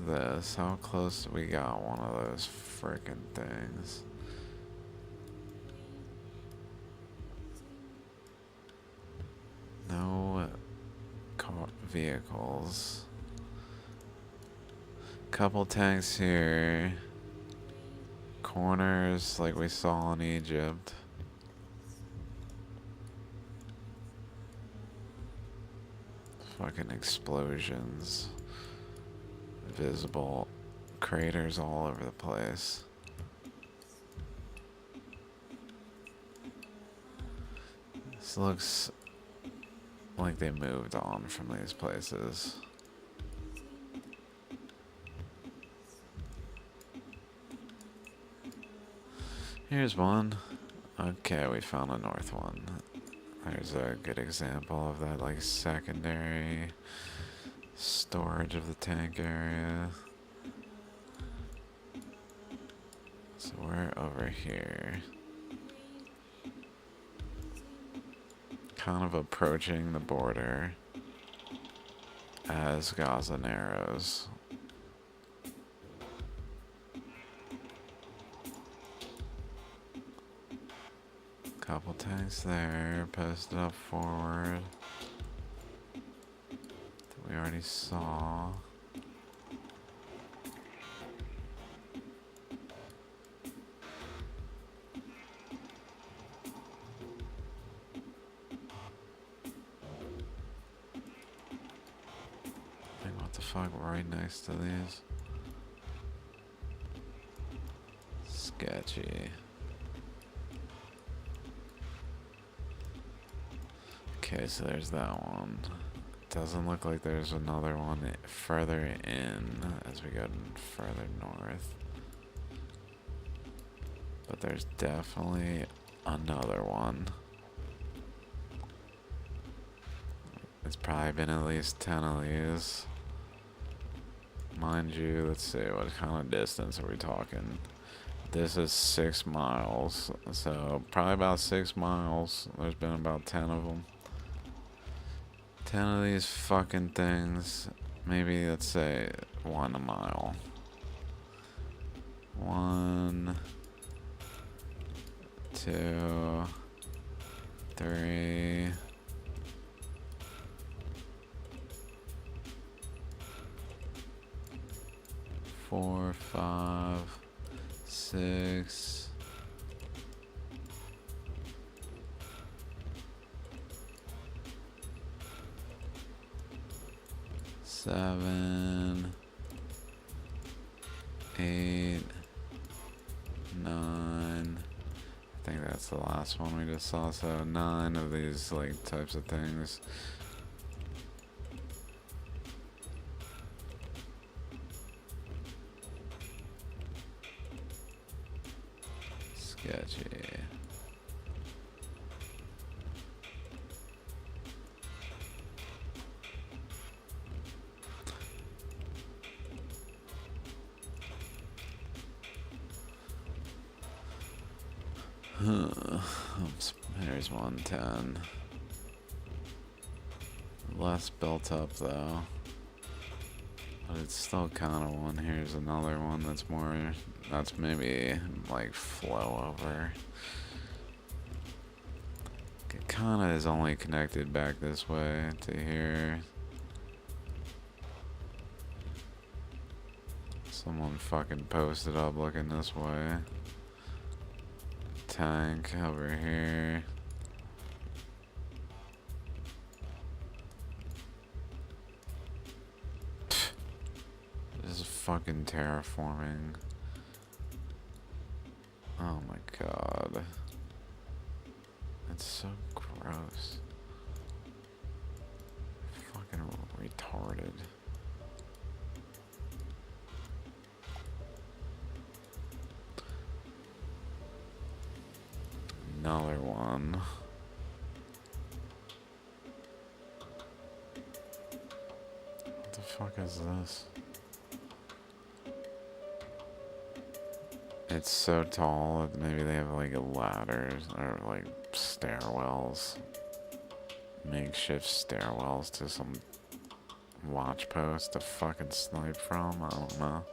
This, how close we got one of those frickin' things. No vehicles. Couple tanks here. Corners like we saw in Egypt. Fucking explosions. Visible craters all over the place. This looks like they moved on from these places. Here's one. Okay, we found a north one. There's a good example of that, like, secondary storage of the tank area. So we're over here. Kind of approaching the border as Gaza narrows. Couple tanks there, posted up forward. That we already saw. And what the fuck, right next to these? Sketchy. Okay, so there's that one. Doesn't look like there's another one further in as we go further north. But there's definitely another one. It's probably been at least 10 of these. Mind you, let's see, what kind of distance are we talking? This is 6 miles, so probably about 6 miles. There's been about 10 of them. 10 of these fucking things. Maybe, let's say, 1 a mile. 1, 2, 3. 4, 5, 6. Seven, 8, 9. I think that's the last one we just saw. So 9 of these like types of things. Sketchy. Oops, there's 110. Less built up though. But it's still kind of one. Here's another one that's more, that's maybe like flow over. It kind of is only connected back this way to here. Someone fucking posted up looking this way. Tank over here. This is fucking terraforming. Oh my god. It's so gross. Fucking retarded. Another one. What the fuck is this? It's so tall that maybe they have like ladders or like stairwells. Makeshift stairwells to some watch post to fucking snipe from. I don't know.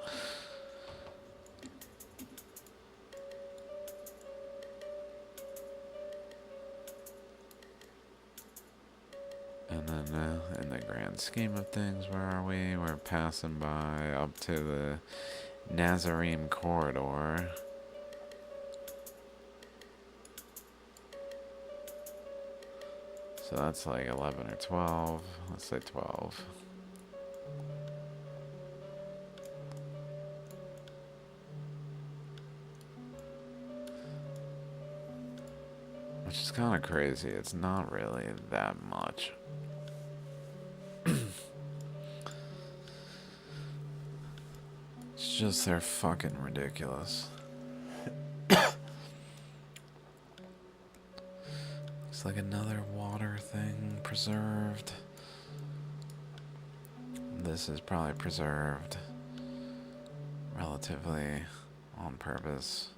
And then in the grand scheme of things, where are we? We're passing by up to the Nazarene corridor. So that's like 11 or 12. Let's say 12. Which is kind of crazy. It's not really that much. It's just they're fucking ridiculous. Looks like another water thing preserved. This is probably preserved relatively on purpose.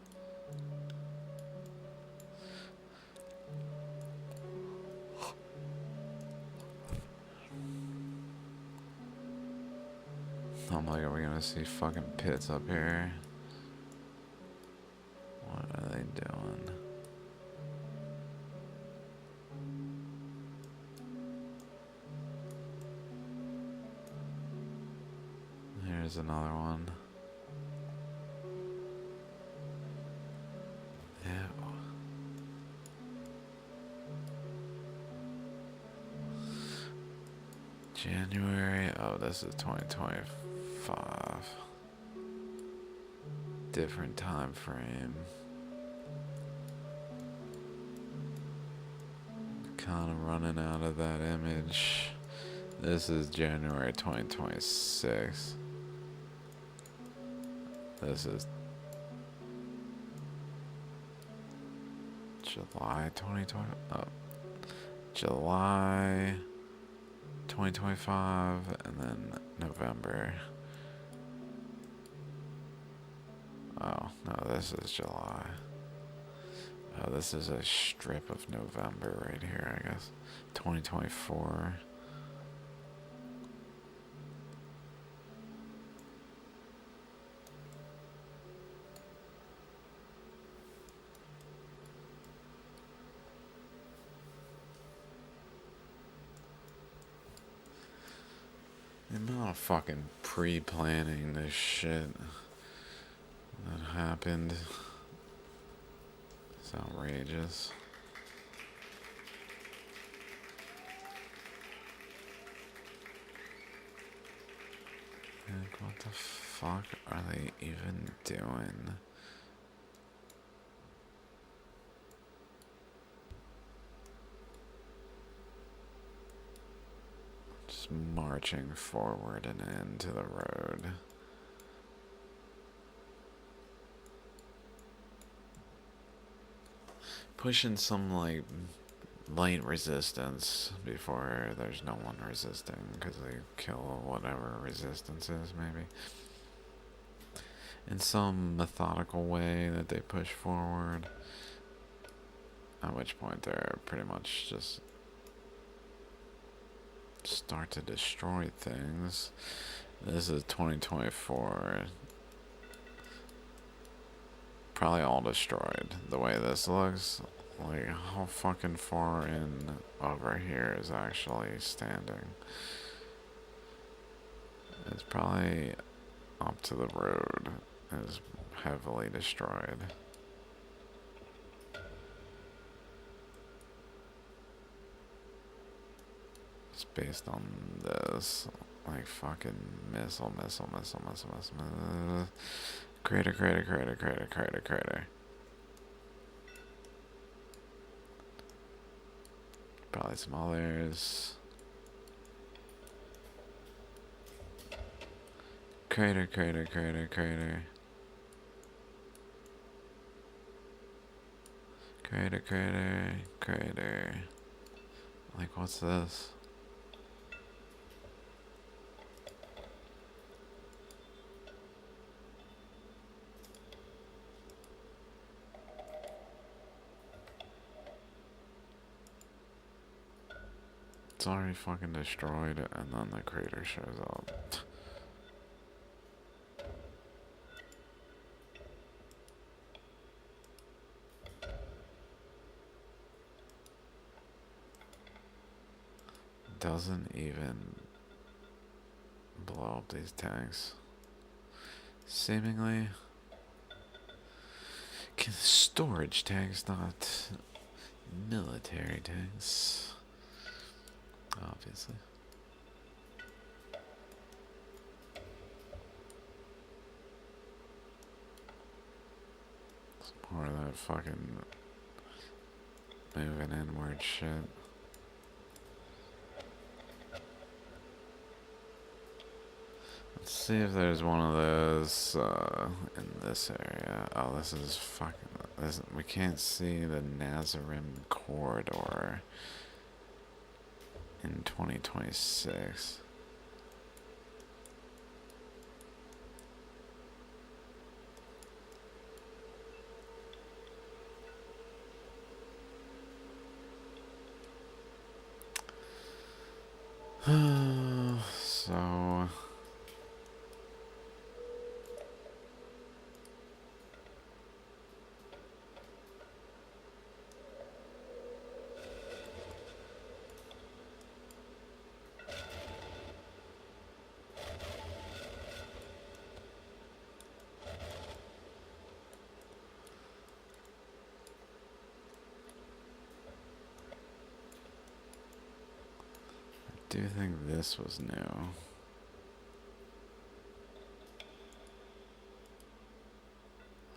I'm like, are we gonna see fucking pits up here? What are they doing? Here's another one. Ew. January. Oh, this is 2025. Different time frame. Kind of running out of that image. This is January 2026. This is July 2020. Oh, July 2025, and then November. Oh, no, this is July. Oh, this is a strip of November right here, I guess. 2024. The amount of fucking pre-planning this shit that happened. It's outrageous. Like, what the fuck are they even doing? Just marching forward and into the road. Pushing some, like, light resistance before there's no one resisting, because they kill whatever resistance is, maybe. In some methodical way that they push forward. At which point they're pretty much just start to destroy things. This is 2024. Probably all destroyed. The way this looks, like how fucking far in over here is actually standing? It's probably up to the road. Is heavily destroyed. It's based on this, like fucking missile. Crater. Probably some others. Crater. Like, what's this? It's already fucking destroyed, and then the crater shows up. Doesn't even blow up these tanks. Seemingly. Storage tanks, not military tanks. Obviously. Some more of that fucking moving inward shit. Let's see if there's one of those in this area. Oh, this is fucking... we can't see the Nazarim corridor in 2026. So... I do think this was new.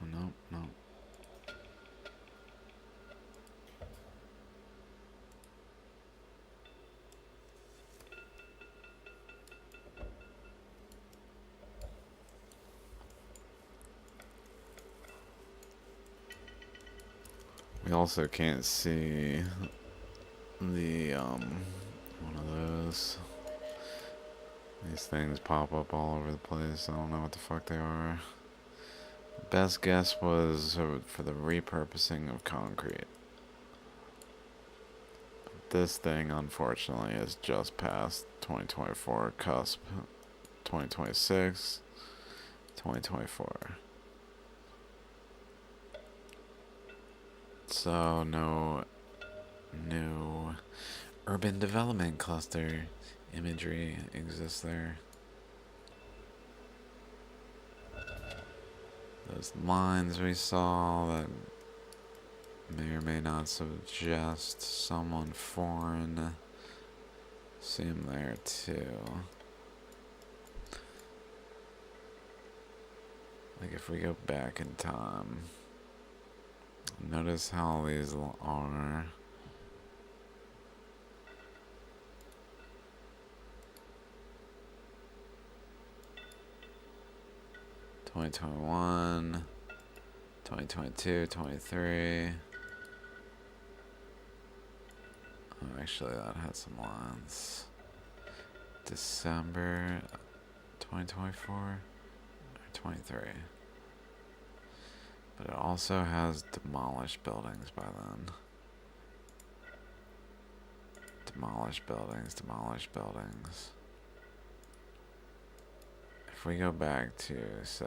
Oh, no. We also can't see the, one of those. These things pop up all over the place. I don't know what the fuck they are. Best guess was for the repurposing of concrete. But this thing, unfortunately, is just past 2024 cusp. 2026, 2024. So, no new urban development cluster imagery exists there. Those Those lines we saw that may or may not suggest someone foreign seem there too. Like if we go back in time, notice how these are 2021, 2022, 23. Oh, actually, that had some lines. December 2024 or 23. But it also has demolished buildings by then. Demolished buildings, demolished buildings. If we go back to, say,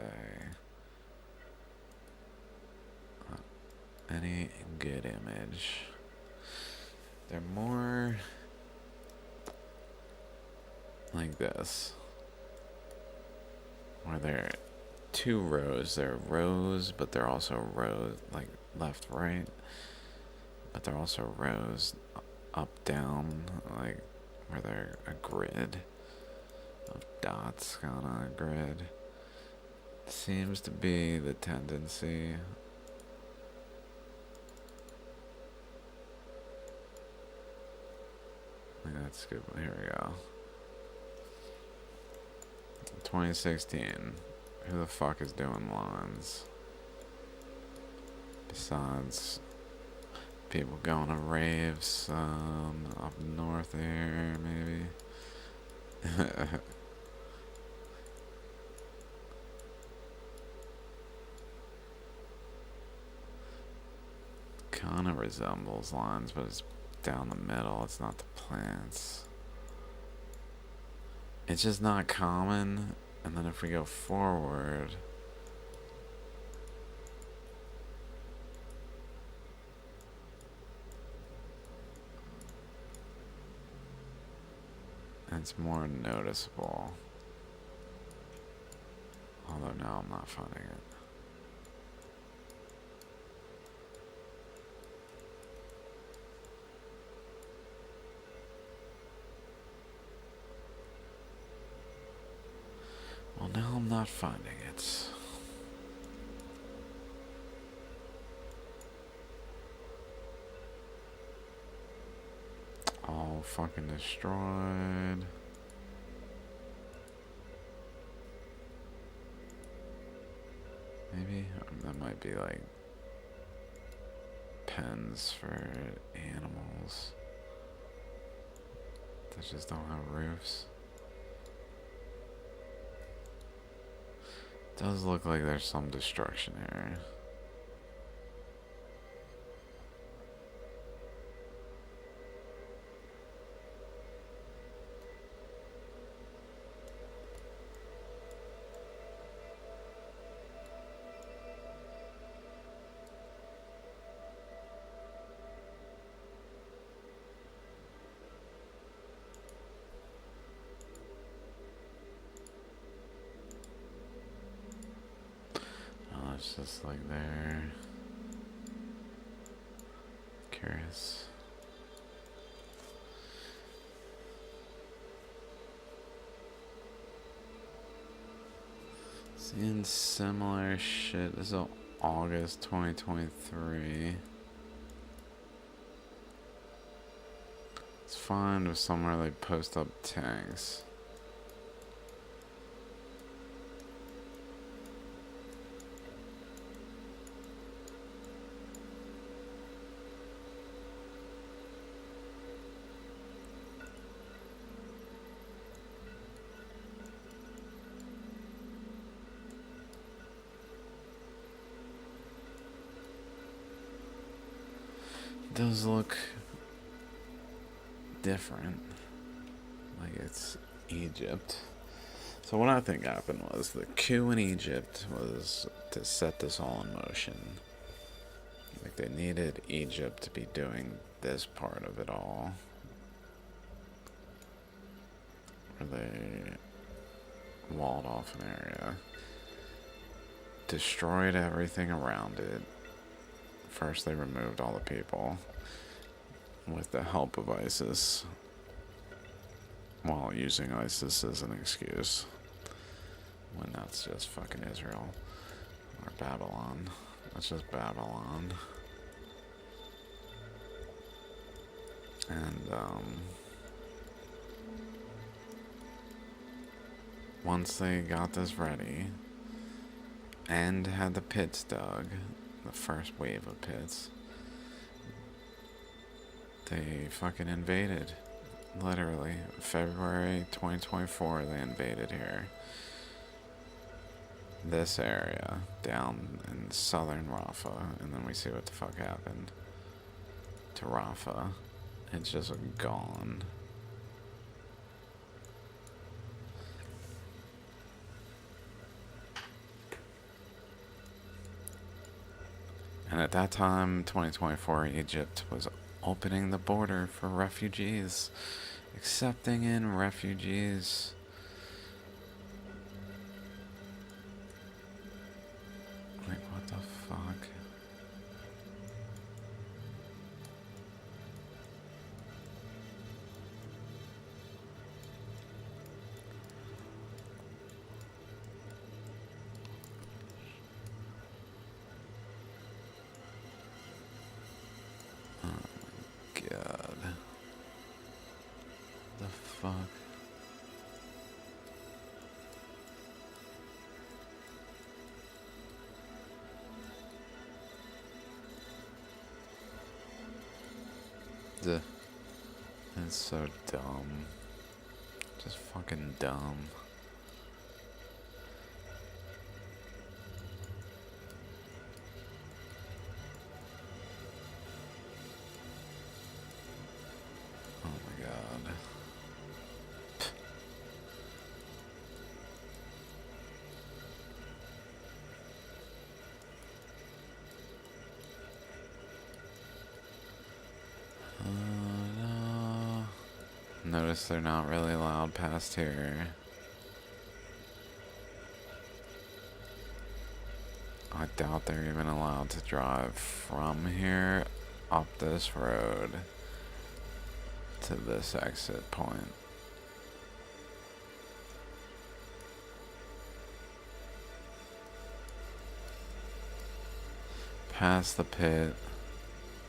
any good image, they're more like this, where they're two rows. They're rows, but they're also rows, like left, right, but they're also rows up, down, like where they're a grid of dots, kind of a grid. Seems to be the tendency. I think that's good. Here we go. 2016. Who the fuck is doing lines? Besides people going to raves up north here, maybe. Kind of resembles lines, but it's down the middle. It's not the plants. It's just not common. And then if we go forward, it's more noticeable. Although now I'm not finding it. Well, now I'm not finding it. All fucking destroyed. Maybe that might be like pens for animals that just don't have roofs. Does look like there's some destruction here. It's just like there. Curious. Seeing similar shit. This is August 2023. It's fine with somewhere they post up tanks. Does look different, like it's Egypt. So what I think happened was the coup in Egypt was to set this all in motion. Like they needed Egypt to be doing this part of it all, where they walled off an area. destroyed everything around it. First, they removed all the people with the help of ISIS, while using ISIS as an excuse, when that's just fucking Israel. Or Babylon. That's just Babylon. And, once they got this ready, and had the pits dug, the first wave of pits, they fucking invaded. Literally, February 2024, they invaded here. This area, down in southern Rafah, and then we see what the fuck happened to Rafah. It's just gone. And at that time, 2024, Egypt was opening the border for refugees, accepting in refugees. Like, what the fuck? God. The fuck? It's so dumb. Just fucking dumb. Oh my god. No. Notice they're not really allowed past here. I doubt they're even allowed to drive from here up this road to this exit point. Past the pit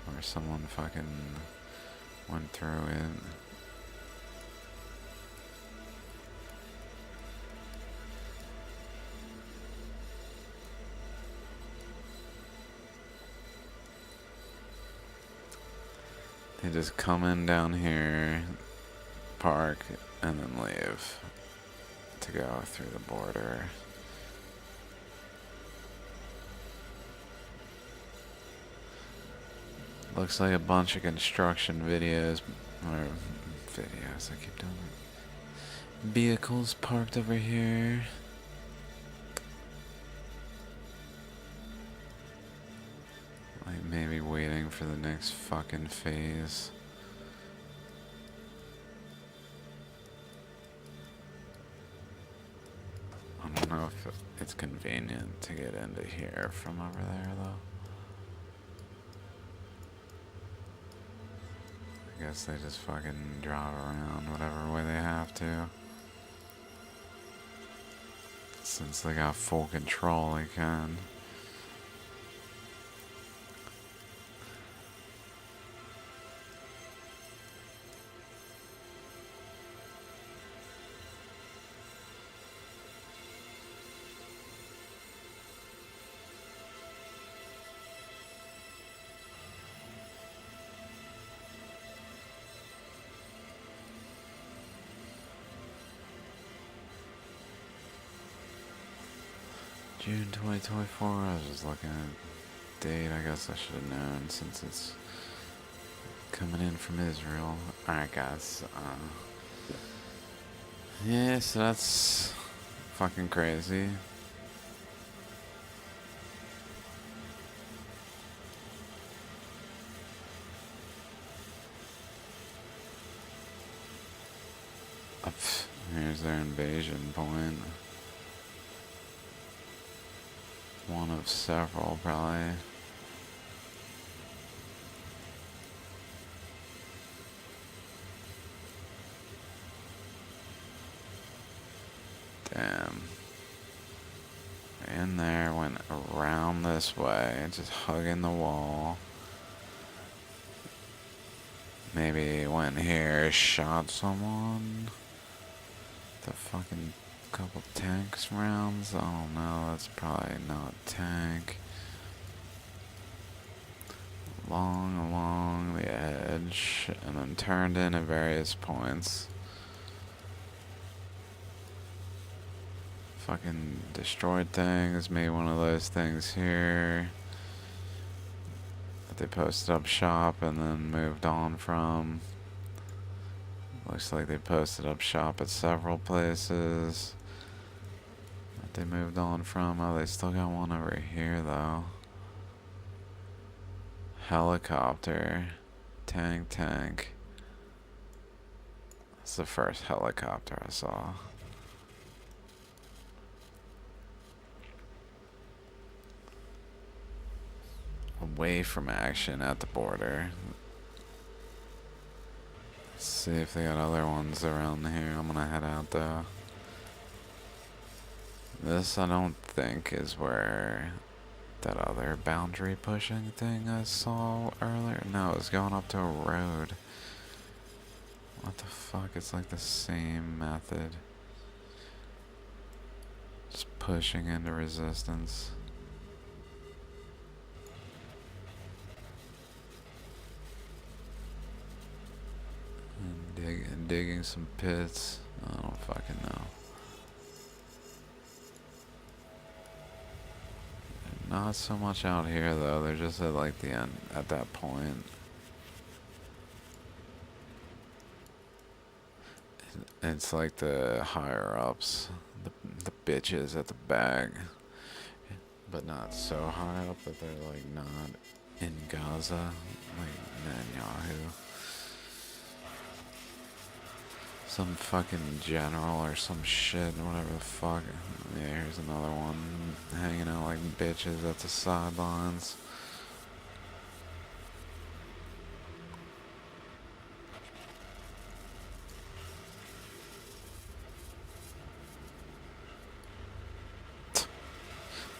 where someone fucking went through it. They just come in down here, park, and then leave to go through the border. Looks like a bunch of construction videos, or videos, I keep doing it. Vehicles parked over here. Like maybe waiting for the next fucking phase. I don't know if it's convenient to get into here from over there though. I guess they just fucking drive around whatever way they have to. Since they got full control, they can. June 2024, I was just looking at date. I guess I should have known since it's coming in from Israel. Alright guys, yeah, so that's fucking crazy. Here's their invasion point. one of several, probably. Damn. In there, went around this way, just hugging the wall. Maybe went here, shot someone. The fucking couple tanks rounds. I don't know, that's probably not a tank. Along the edge, and then turned in at various points. Fucking destroyed things, made one of those things here that they posted up shop and then moved on from. Looks like they posted up shop at several places that they moved on from. Oh, they still got one over here though. Helicopter. Tank. That's the first helicopter I saw. Away from action at the border. Let's see if they got other ones around here. I'm gonna head out though. This I don't think is where that other boundary pushing thing I saw earlier. No, it was going up to a road. What the fuck? It's like the same method. Just pushing into resistance. And digging some pits. I don't fucking know. Not so much out here though. They're just at like the end, at that point. It's like the higher ups, the bitches at the back, but not so high up that they're like not in Gaza, like Netanyahu. Some fucking general or some shit, whatever the fuck. Yeah, here's another one hanging out like bitches at the sidelines.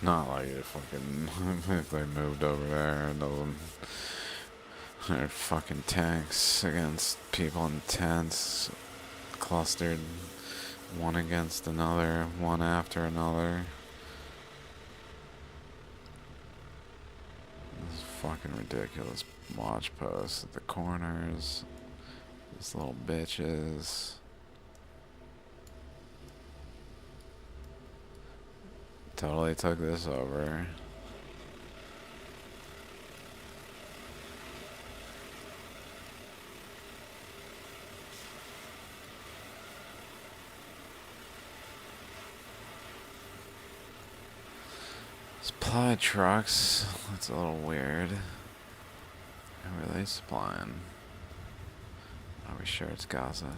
Not like it fucking, if they moved over there and they're fucking tanks against people in tents, clustered one against another, one after another. This is fucking ridiculous. Watch posts at the corners. These little bitches. Totally took this over. Supply trucks. That's a little weird. Who are they supplying? Are we sure it's Gaza?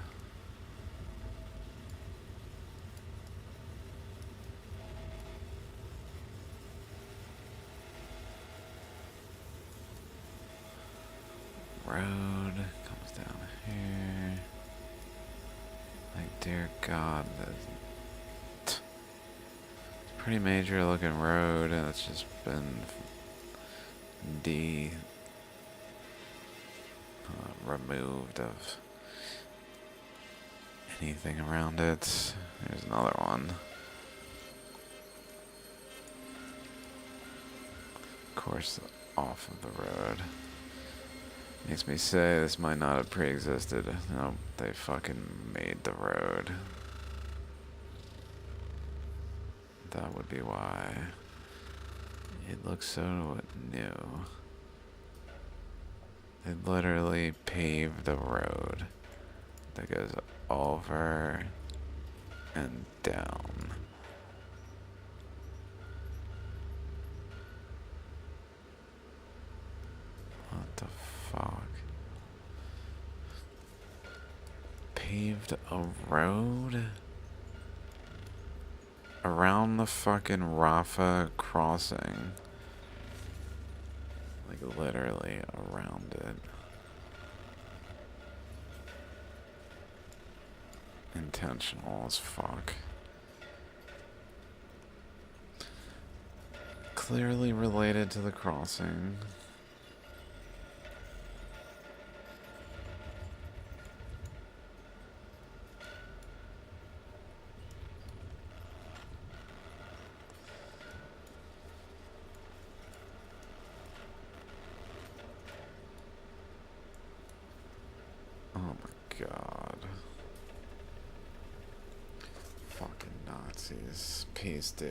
Road comes down here. Like, dear God, that's a pretty major looking road, and it's just been removed of anything around it. There's another one. Of course, off of the road. Makes me say this might not have pre-existed. No, they fucking made the road. That would be why. It looks so new. They literally paved the road that goes over and down. What the fuck? Paved a road? around the fucking Rafa crossing. Like, literally around it. Intentional as fuck. Clearly related to the crossing. Oh my god. Fucking Nazis. Peace, dude.